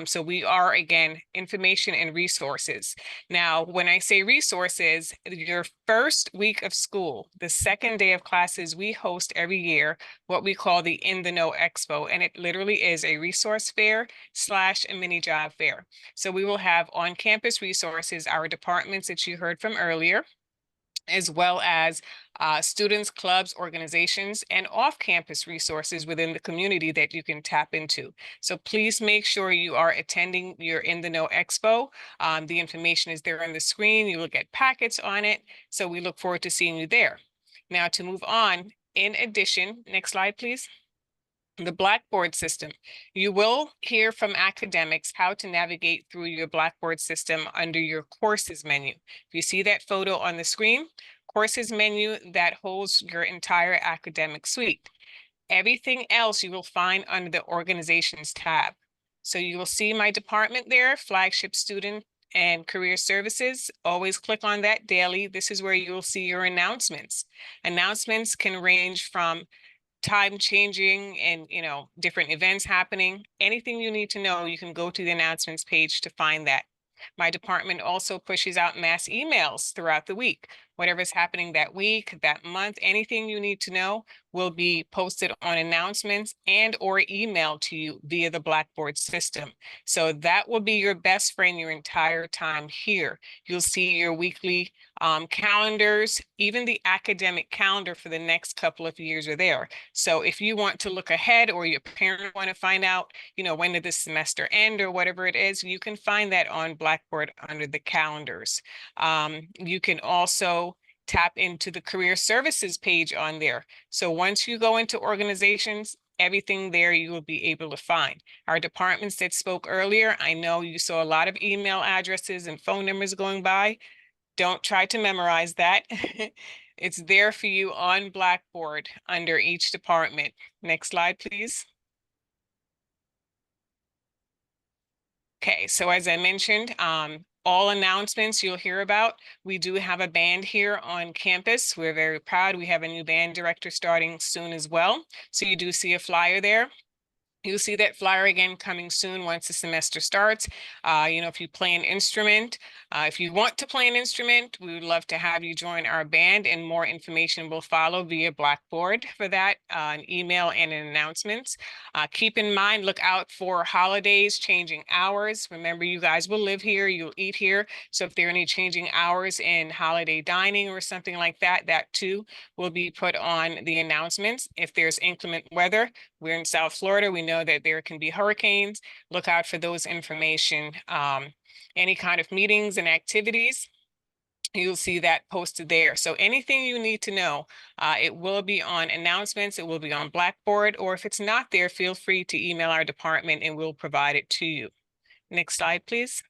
So we are, again, information and resources. Now, when I say resources, your first week of school, the second day of classes, we host every year what we call the In the Know Expo, and it literally is a resource fair / a mini job fair. So we will have on-campus resources, our departments that you heard from earlier, as well as students, clubs, organizations, and off-campus resources within the community that you can tap into. So please make sure you are attending your In the Know Expo. The information is there on the screen. You will get packets on it. So we look forward to seeing you there. Now to move on, in addition, next slide, please. The Blackboard system. You will hear from academics how to navigate through your Blackboard system under your courses menu. If you see that photo on the screen, courses menu, that holds your entire academic suite. Everything else you will find under the organizations tab. So you will see my department there, Flagship Student and Career Services. Always click on that daily. This is where you will see your announcements. Announcements can range from time changing and different events happening. Anything you need to know, you can go to the announcements page to find that. My department also pushes out mass emails throughout the week. Whatever's happening that week, that month, anything you need to know will be posted on announcements and or emailed to you via the Blackboard system. So that will be your best friend your entire time here. You'll see your weekly calendars, even the academic calendar for the next couple of years are there. So if you want to look ahead, or your parent want to find out, when did this semester end or whatever it is, you can find that on Blackboard under the calendars. You can also tap into the Career Services page on there. So once you go into organizations, everything there you will be able to find. Our departments that spoke earlier, I know you saw a lot of email addresses and phone numbers going by. Don't try to memorize that. It's there for you on Blackboard under each department. Next slide, please. Okay, so as I mentioned, all announcements you'll hear about. We do have a band here on campus. We're very proud. We have a new band director starting soon as well. So you do see a flyer there. You'll see that flyer again coming soon once the semester starts. If you play an instrument, if you want to play an instrument, we would love to have you join our band, and more information will follow via Blackboard for that, an email and an announcements. Keep in mind, look out for holidays, changing hours. Remember, you guys will live here, you'll eat here. So if there are any changing hours in holiday dining or something like that, that too will be put on the announcements. If there's inclement weather, we're in South Florida, we know know that there can be hurricanes. Look out for those information. Any kind of meetings and activities, you'll see that posted there. So anything you need to know, it will be on announcements, it will be on Blackboard, or if it's not there, feel free to email our department and we'll provide it to you. Next slide, please.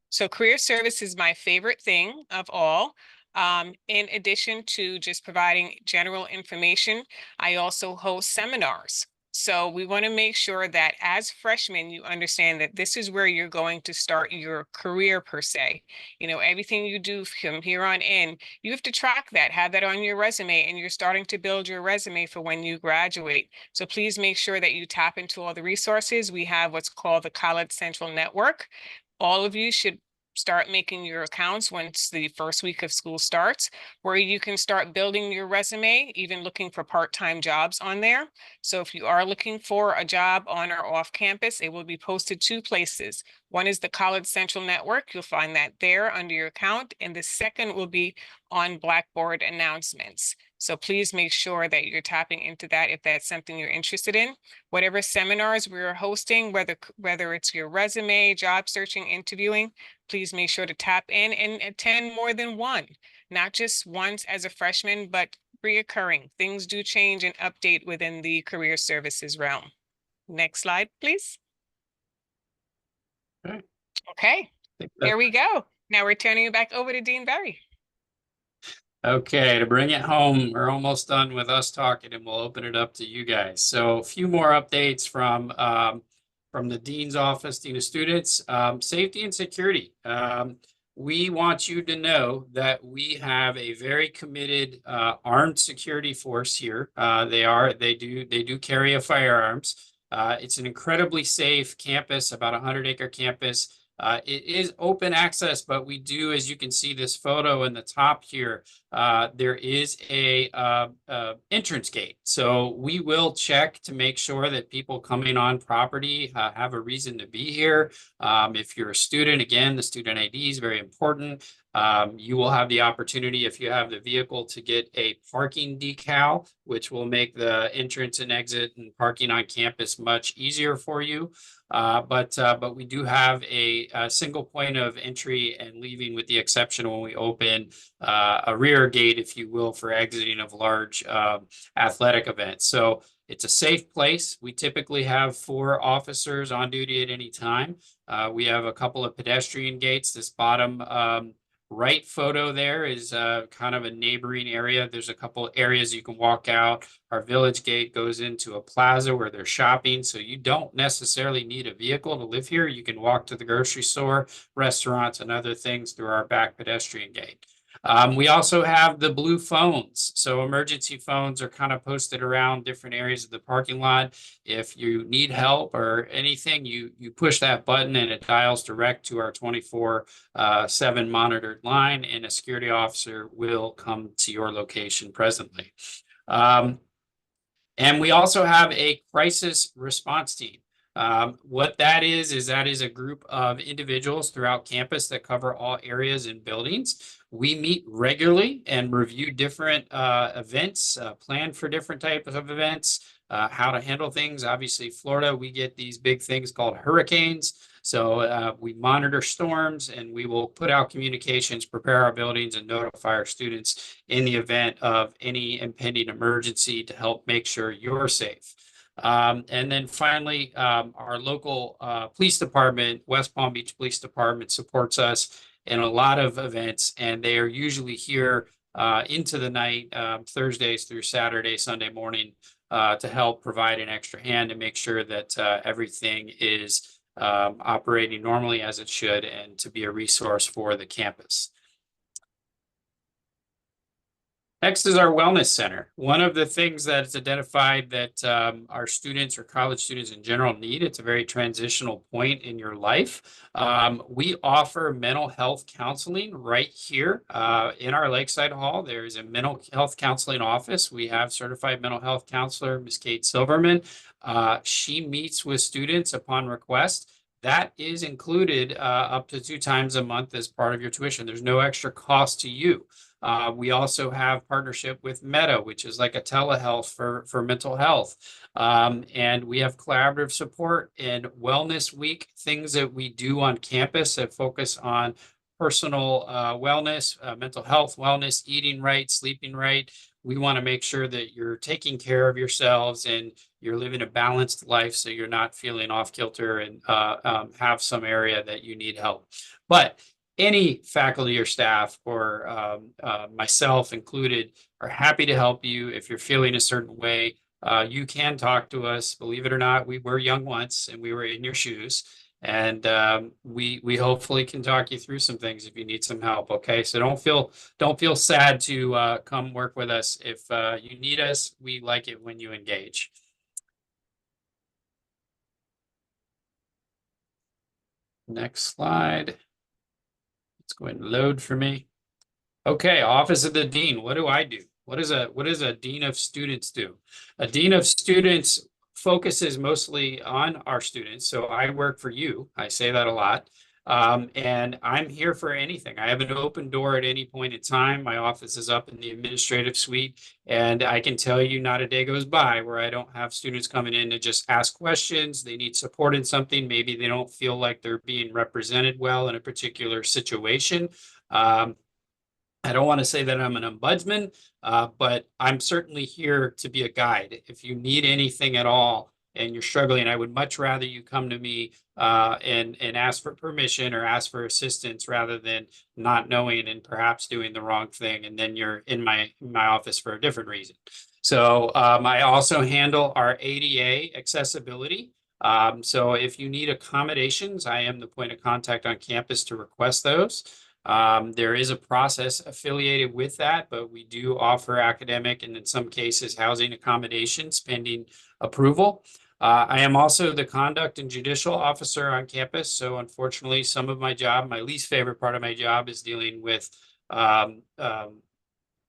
So career service is my favorite thing of all. In addition to just providing general information, I also host seminars. So we want to make sure that as freshmen, you understand that this is where you're going to start your career per se. You know, everything you do from here on in, you have to track that, have that on your resume, and you're starting to build your resume for when you graduate. So please make sure that you tap into all the resources. We have what's called the College Central Network. All of you should start making your accounts once the first week of school starts, where you can start building your resume, even looking for part-time jobs on there. So if you are looking for a job on or off campus, it will be posted 2 places. One is the College Central Network. You'll find that there under your account. And the second will be on Blackboard announcements. So please make sure that you're tapping into that if that's something you're interested in. Whatever seminars we're hosting, whether it's your resume, job searching, interviewing, please make sure to tap in and attend more than one, not just once as a freshman, but reoccurring. Things do change and update within the career services realm. Next slide, please. Okay, there we go. Now we're turning it back over to Dean Berry. Okay, to bring it home, we're almost done with us talking and we'll open it up to you guys. So a few more updates from the Dean's office, Dean of Students, safety and security. We want you to know that we have a very committed armed security force here. They do carry a firearms. It's an incredibly safe campus, about 100-acre campus. It is open access, but we do, as you can see this photo in the top here, there is a entrance gate. So we will check to make sure that people coming on property have a reason to be here. If you're a student, again, the student ID is very important. You will have the opportunity, if you have the vehicle, to get a parking decal, which will make the entrance and exit and parking on campus much easier for you. But we do have a single point of entry and leaving, with the exception when we open a rear gate, if you will, for exiting of large athletic events. So it's a safe place. We typically have 4 officers on duty at any time. We have a couple of pedestrian gates. This bottom right photo there is kind of a neighboring area. There's a couple areas you can walk out. Our village gate goes into a plaza where they're shopping. So you don't necessarily need a vehicle to live here. You can walk to the grocery store, restaurants, and other things through our back pedestrian gate. We also have the blue phones. So emergency phones are kind of posted around different areas of the parking lot. If you need help or anything, you push that button and it dials direct to our 24/7 monitored line, and a security officer will come to your location presently. And we also have a crisis response team. What that is that is a group of individuals throughout campus that cover all areas and buildings. We meet regularly and review different events, plan for different types of events, how to handle things. Obviously, Florida, we get these big things called hurricanes. So we monitor storms, and we will put out communications, prepare our buildings, and notify our students in the event of any impending emergency to help make sure you're safe. And then finally, our local police department, West Palm Beach Police Department, supports us in a lot of events, and they are usually here into the night, Thursdays through Saturday, Sunday morning, to help provide an extra hand and make sure that everything is operating normally as it should, and to be a resource for the campus. Next is our Wellness Center. One of the things that's identified that our students, or college students in general, need, it's a very transitional point in your life. We offer mental health counseling right here in our Lakeside Hall. There's a mental health counseling office. We have certified mental health counselor, Ms. Kate Silverman. She meets with students upon request. that is included up to 2 times a month as part of your tuition. There's no extra cost to you. We also have partnership with Meta, which is like a telehealth for mental health. And we have collaborative support and wellness week, things that we do on campus that focus on personal wellness, mental health, wellness, eating right, sleeping right. We want to make sure that you're taking care of yourselves and you're living a balanced life so you're not feeling off kilter and have some area that you need help. But any faculty or staff or myself included are happy to help you if you're feeling a certain way. You can talk to us. Believe it or not, we were young once and we were in your shoes. And we hopefully can talk you through some things if you need some help. Okay, so don't feel sad to come work with us. If you need us, we like it when you engage. Next slide. Let's go ahead and load for me. Okay, Office of the Dean. What do I do? What does a Dean of Students do? A Dean of Students focuses mostly on our students. So I work for you. I say that a lot. And I'm here for anything. I have an open door at any point in time. My office is up in the administrative suite, and I can tell you not a day goes by where I don't have students coming in to just ask questions. They need support in something. Maybe they don't feel like they're being represented well in a particular situation. I don't want to say that I'm an ombudsman, but I'm certainly here to be a guide. If you need anything at all and you're struggling, I would much rather you come to me and ask for permission or ask for assistance rather than not knowing and perhaps doing the wrong thing, and then you're in my office for a different reason. So I also handle our ADA accessibility. So if you need accommodations, I am the point of contact on campus to request those. There is a process affiliated with that, but we do offer academic and in some cases housing accommodations pending approval. I am also the conduct and judicial officer on campus. So unfortunately, some of my job, my least favorite part of my job, is dealing with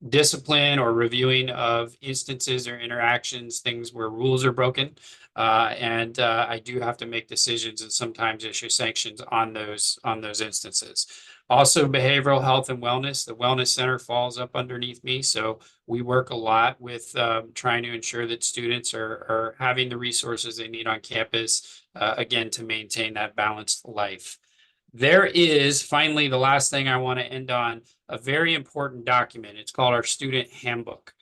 discipline or reviewing of instances or interactions, things where rules are broken. And I do have to make decisions and sometimes issue sanctions on those instances. Also, behavioral health and wellness. The Wellness Center falls up underneath me. So we work a lot with trying to ensure that students are having the resources they need on campus, again, to maintain that balanced life. There is, finally, the last thing I want to end on, a very important document. It's called our Student Handbook.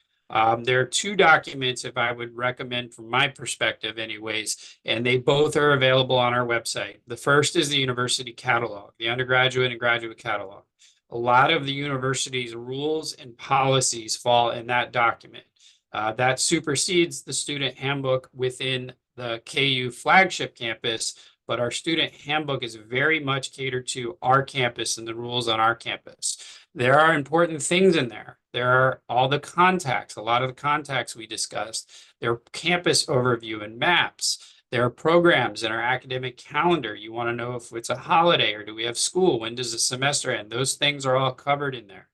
There are 2 documents, if I would recommend from my perspective anyways, and they both are available on our website. The first is the university catalog, the undergraduate and graduate catalog. A lot of the university's rules and policies fall in that document. That supersedes the student handbook within the KU flagship campus, but our student handbook is very much catered to our campus and the rules on our campus. There are important things in there. There are all the contacts, a lot of the contacts we discussed. There are campus overview and maps. There are programs in our academic calendar. You want to know if it's a holiday or do we have school? When does the semester end? Those things are all covered in there.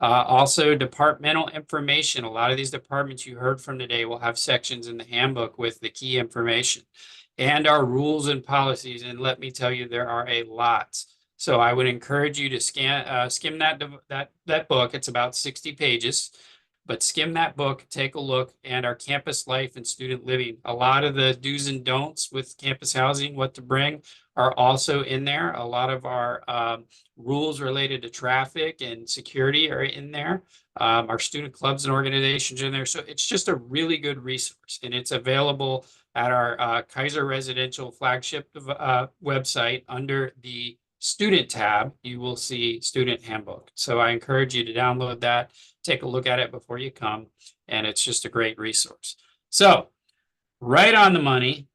Also, departmental information. A lot of these departments you heard from today will have sections in the handbook with the key information. And our rules and policies. And let me tell you, there are a lot. So I would encourage you to skim that book. It's about 60 pages, but skim that book, take a look, and our campus life and student living. A lot of the do's and don'ts with campus housing, what to bring, are also in there. A lot of our rules related to traffic and security are in there. Our student clubs and organizations are in there. So it's just a really good resource, and it's available at our Kaiser Residential flagship website. Under the student tab, you will see Student Handbook. So I encourage you to download that, take a look at it before you come, and it's just a great resource. So right on the money,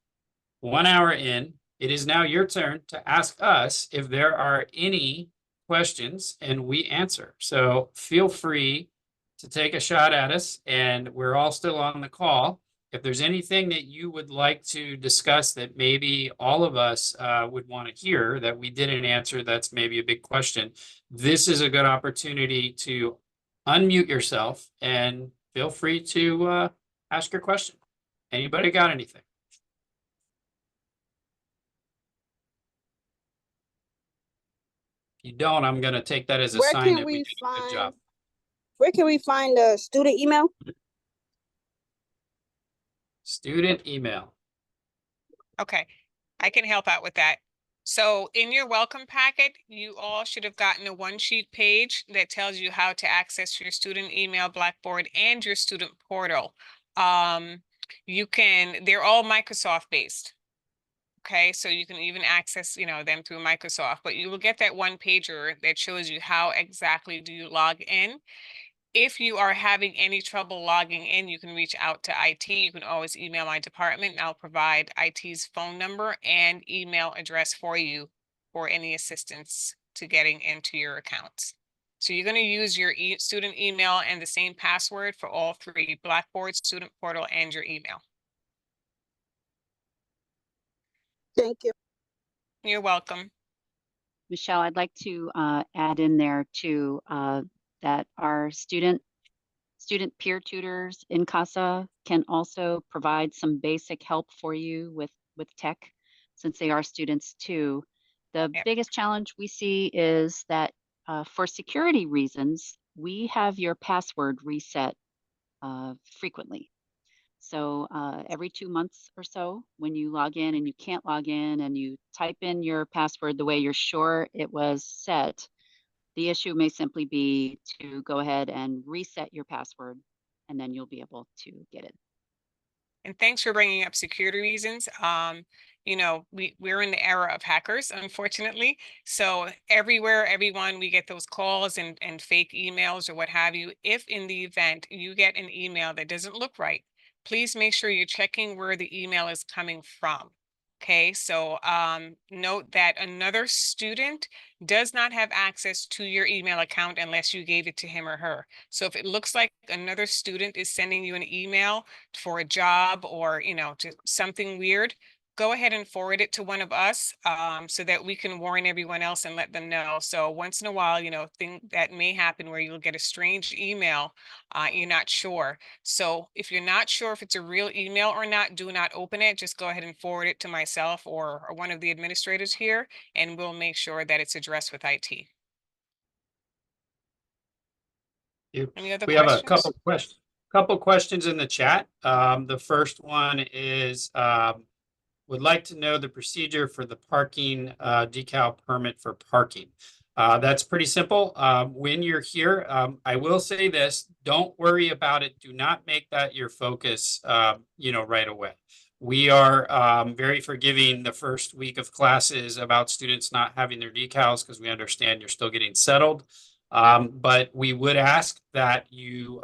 1 hour in, it is now your turn to ask us if there are any questions, and we answer. So feel free to take a shot at us, and we're all still on the call. If there's anything that you would like to discuss that maybe all of us would want to hear that we didn't answer, that's maybe a big question, this is a good opportunity to unmute yourself and feel free to ask your question. Anybody got anything? you don't, I'm gonna take that as a Where sign can that we we did a good find, job. where can we find the student email? Student email. Okay, I can help out with that. So in your welcome packet, you all should have gotten a one-sheet page that tells you how to access your student email, Blackboard, and your student portal. They're all Microsoft based. Okay, so you can even access, them through Microsoft, but you will get that one pager that shows you how exactly do you log in. If you are having any trouble logging in, you can reach out to IT. You can always email my department and I'll provide IT's phone number and email address for you for any assistance to getting into your accounts. So you're going to use your student email and the same password for all three: Blackboard, student portal, and your email. Thank you. You're welcome. Michelle, I'd like to add in there too that our student peer tutors in CASA can also provide some basic help for you with tech, since they are students too. The biggest challenge we see is that for security reasons, we have your password reset frequently. So every 2 months or so, when you log in and you can't log in and you type in your password the way you're sure it was set, the issue may simply be to go ahead and reset your password, and then you'll be able to get in. And thanks for bringing up security reasons. We're in the era of hackers, unfortunately. So everywhere, everyone, we get those calls and fake emails or what have you. If in the event you get an email that doesn't look right, please make sure you're checking where the email is coming from. Okay, so note that another student does not have access to your email account unless you gave it to him or her. So if it looks like another student is sending you an email for a job or, to something weird, go ahead and forward it to one of us so that we can warn everyone else and let them know. So once in a while, thing that may happen where you'll get a strange email, you're not sure. So if you're not sure if it's a real email or not, do not open it. Just go ahead and forward it to myself or one of the administrators here, and we'll make sure that it's addressed with IT. Any other We questions? have a couple questions in the chat. The first one is would like to know the procedure for the parking decal permit for parking. That's pretty simple. When you're here, I will say this: don't worry about it. Do not make that your focus. Right away. We are very forgiving the first week of classes about students not having their decals because we understand you're still getting settled. But we would ask that you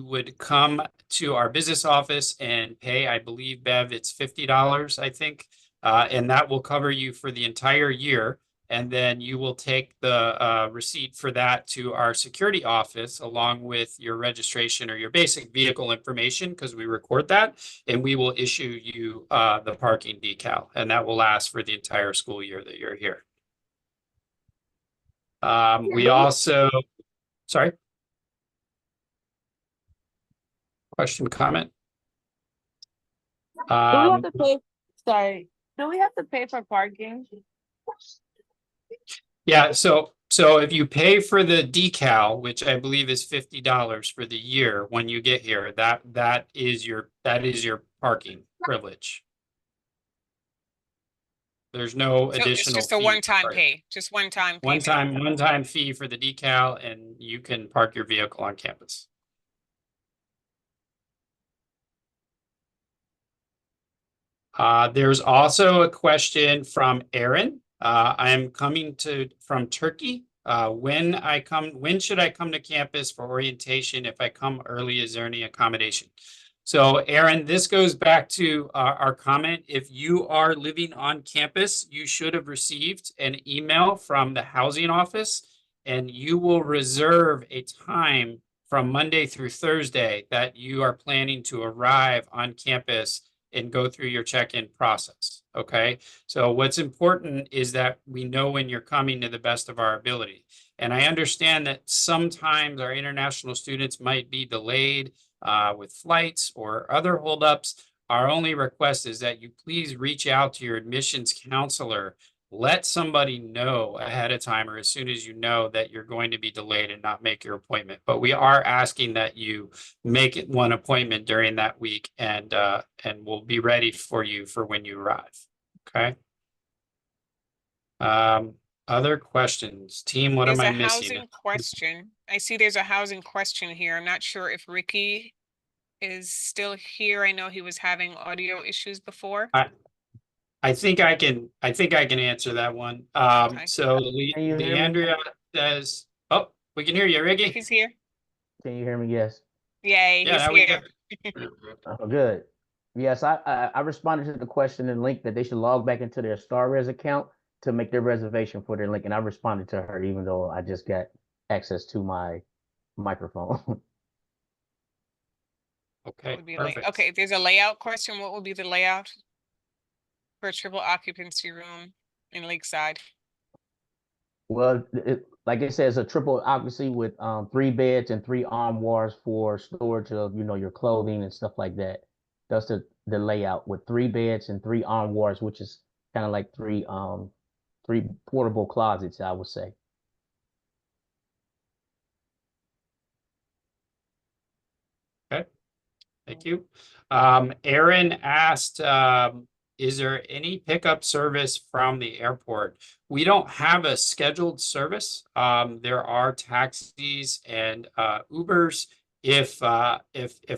would come to our business office and pay, I believe, Bev, it's $50, I think, and that will cover you for the entire year. And then you will take the receipt for that to our security office along with your registration or your basic vehicle information, because we record that, and we will issue you the parking decal, and that will last for the entire school year that you're here. We also, sorry. Question, comment? Do we have to pay? Sorry, do we have to pay for parking? Yeah, so if you pay for the decal, which I believe is $50 for the year when you get here, that is your parking privilege. There's no So additional. it's just a fee. one-time Right. pay, just one-time payment. One-time fee for the decal, and you can park your vehicle on campus. There's also a question from Aaron. I am coming from Turkey. When should I come to campus for orientation? If I come early, is there any accommodation? So Aaron, this goes back to our comment. If you are living on campus, you should have received an email from the housing office, and you will reserve a time from Monday through Thursday that you are planning to arrive on campus and go through your check-in process. Okay, so what's important is that we know when you're coming to the best of our ability. And I understand that sometimes our international students might be delayed with flights or other holdups. Our only request is that you please reach out to your admissions counselor let somebody know ahead of time or as soon as you know that you're going to be delayed and not make your appointment. But we are asking that you make it one appointment during that week and we'll be ready for you for when you arrive. Okay. Other questions? Team, what There's am I a missing? housing question. I see there's a housing question here. I'm not sure if Ricky is still here. I know he was having audio issues before. I think I can answer that one. Okay. So Can you hear me? Leandria says, oh, we can hear you, Ricky. Ricky's here. Can you hear me? Yes. Yay, Yeah, he's now we here. Oh, good. Yes, I responded to the question and link that they should log back into their StarRes account to make their reservation for their link. And I responded to her, even though I just got access to my microphone. Okay, Would be perfect. okay, if there's a layout question, what would be the layout for a triple occupancy room in Lakeside? Well, like it says, a triple occupancy with 3 beds and 3 armoires for storage of, your clothing and stuff like that. That's the layout with 3 beds and 3 armoires, which is kind of like three portable closets, I would say. Okay, thank you. Aaron asked, is there any pickup service from the airport? We don't have a scheduled service. There are taxis and Ubers. If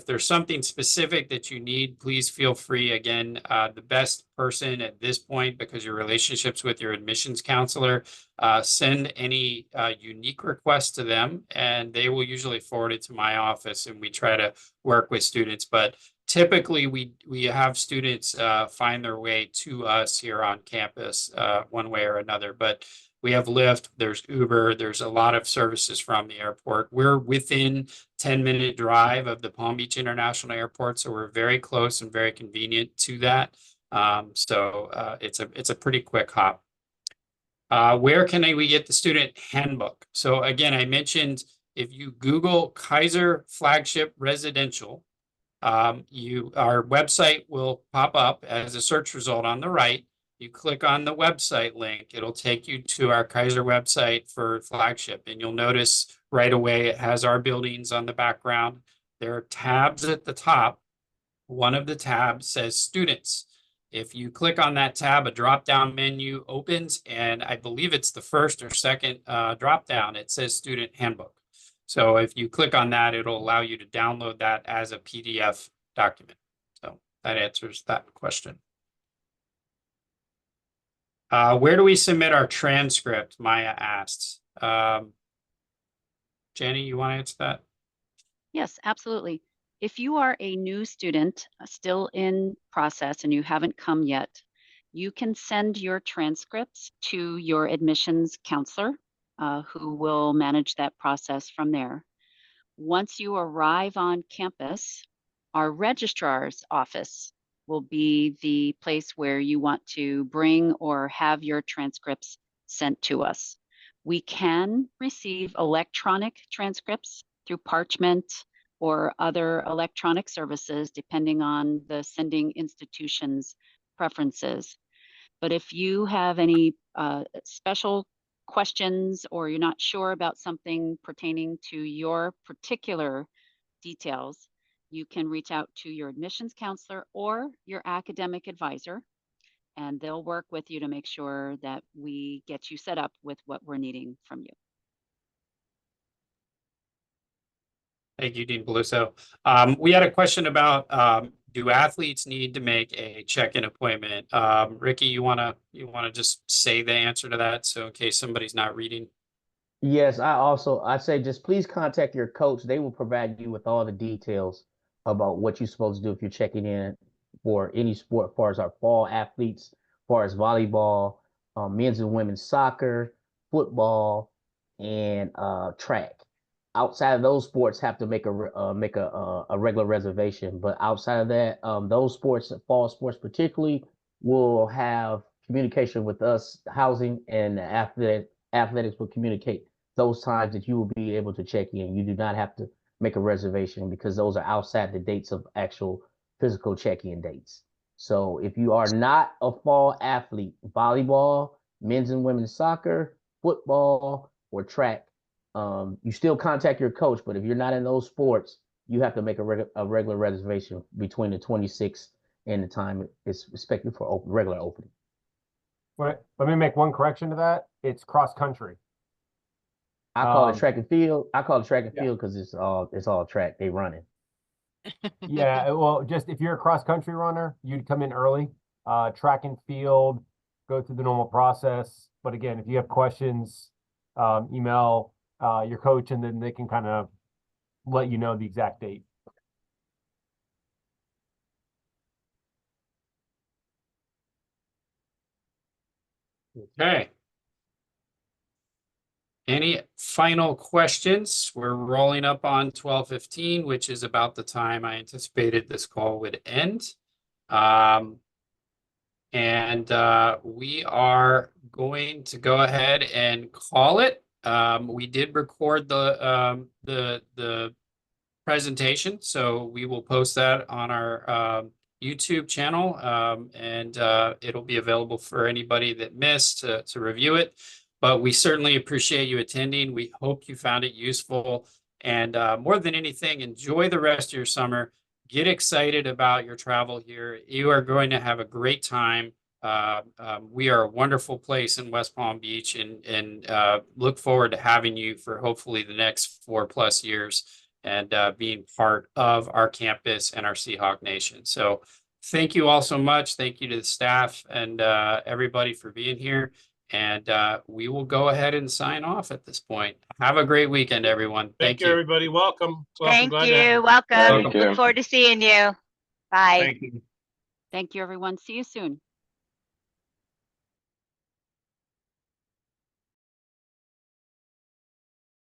there's something specific that you need, please feel free. Again, the best person at this point, because your relationships with your admissions counselor, send any unique requests to them, and they will usually forward it to my office, and we try to work with students. But typically, we have students find their way to us here on campus one way or another. But we have Lyft, there's Uber, there's a lot of services from the airport. We're within 10-minute drive of the Palm Beach International Airport, so we're very close and very convenient to that. It's a pretty quick hop. Where can we get the student handbook? So again, I mentioned if you Google Kaiser Flagship Residential, our website will pop up as a search result on the right. You click on the website link, it'll take you to our Kaiser website for Flagship, and you'll notice right away it has our buildings on the background. There are tabs at the top. One of the tabs says students. If you click on that tab, a drop-down menu opens, and I believe it's the first or second drop-down. It says student handbook. So if you click on that, it'll allow you to download that as a PDF document. So that answers that question. Where do we submit our transcript? Maya asks. Jenny, you want to answer that? Yes, absolutely. If you are a new student still in process and you haven't come yet, you can send your transcripts to your admissions counselor, who will manage that process from there. Once you arrive on campus, our registrar's office will be the place where you want to bring or have your transcripts sent to us. We can receive electronic transcripts through Parchment or other electronic services, depending on the sending institution's preferences. But if you have any special questions or you're not sure about something pertaining to your particular details, you can reach out to your admissions counselor or your academic advisor, and they'll work with you to make sure that we get you set up with what we're needing from you. Thank you, Dean Peluso. We had a question about do athletes need to make a check-in appointment? Ricky, you wanna just say the answer to that, so in case somebody's not reading? Yes, I say just please contact your coach. They will provide you with all the details about what you're supposed to do if you're checking in for any sport, as far as our fall athletes, as far as volleyball, men's and women's soccer, football, and track. Outside of those sports, have to make a regular reservation. But outside of that, those sports, fall sports particularly, will have communication with us, housing, and the athletics will communicate those times that you will be able to check in. You do not have to make a reservation because those are outside the dates of actual physical check-in dates. So if you are not a fall athlete, volleyball, men's and women's soccer, football, or track. You still contact your coach, but if you're not in those sports, you have to make a regular reservation between the 26th and the time it's expected for regular opening. Let me make one correction to that. It's cross country. I call it track and field. I call it track and field because it's all track. They running. Yeah, well, just if you're a cross country runner, you'd come in early. Track and field, go through the normal process. But again, if you have questions, email your coach, and then they can kind of let you know the exact date. Okay. Any final questions? We're rolling up on 12:15, which is about the time I anticipated this call would end. We are going to go ahead and call it. We did record the presentation, so we will post that on our YouTube channel, and it'll be available for anybody that missed to review it. But we certainly appreciate you attending. We hope you found it useful. And more than anything, enjoy the rest of your summer. Get excited about your travel here. You are going to have a great time. We are a wonderful place in West Palm Beach, and look forward to having you for hopefully the next 4+ years and being part of our campus and our Seahawk Nation. So thank you all so much. Thank you to the staff and everybody for being here. And we will go ahead and sign off at this point. Have a great weekend, everyone. Thank you. Everybody. Welcome. Thank Glad to have you. you. Welcome. Thank Look forward to seeing you. Bye. Thank you. Thank you, everyone. See you soon.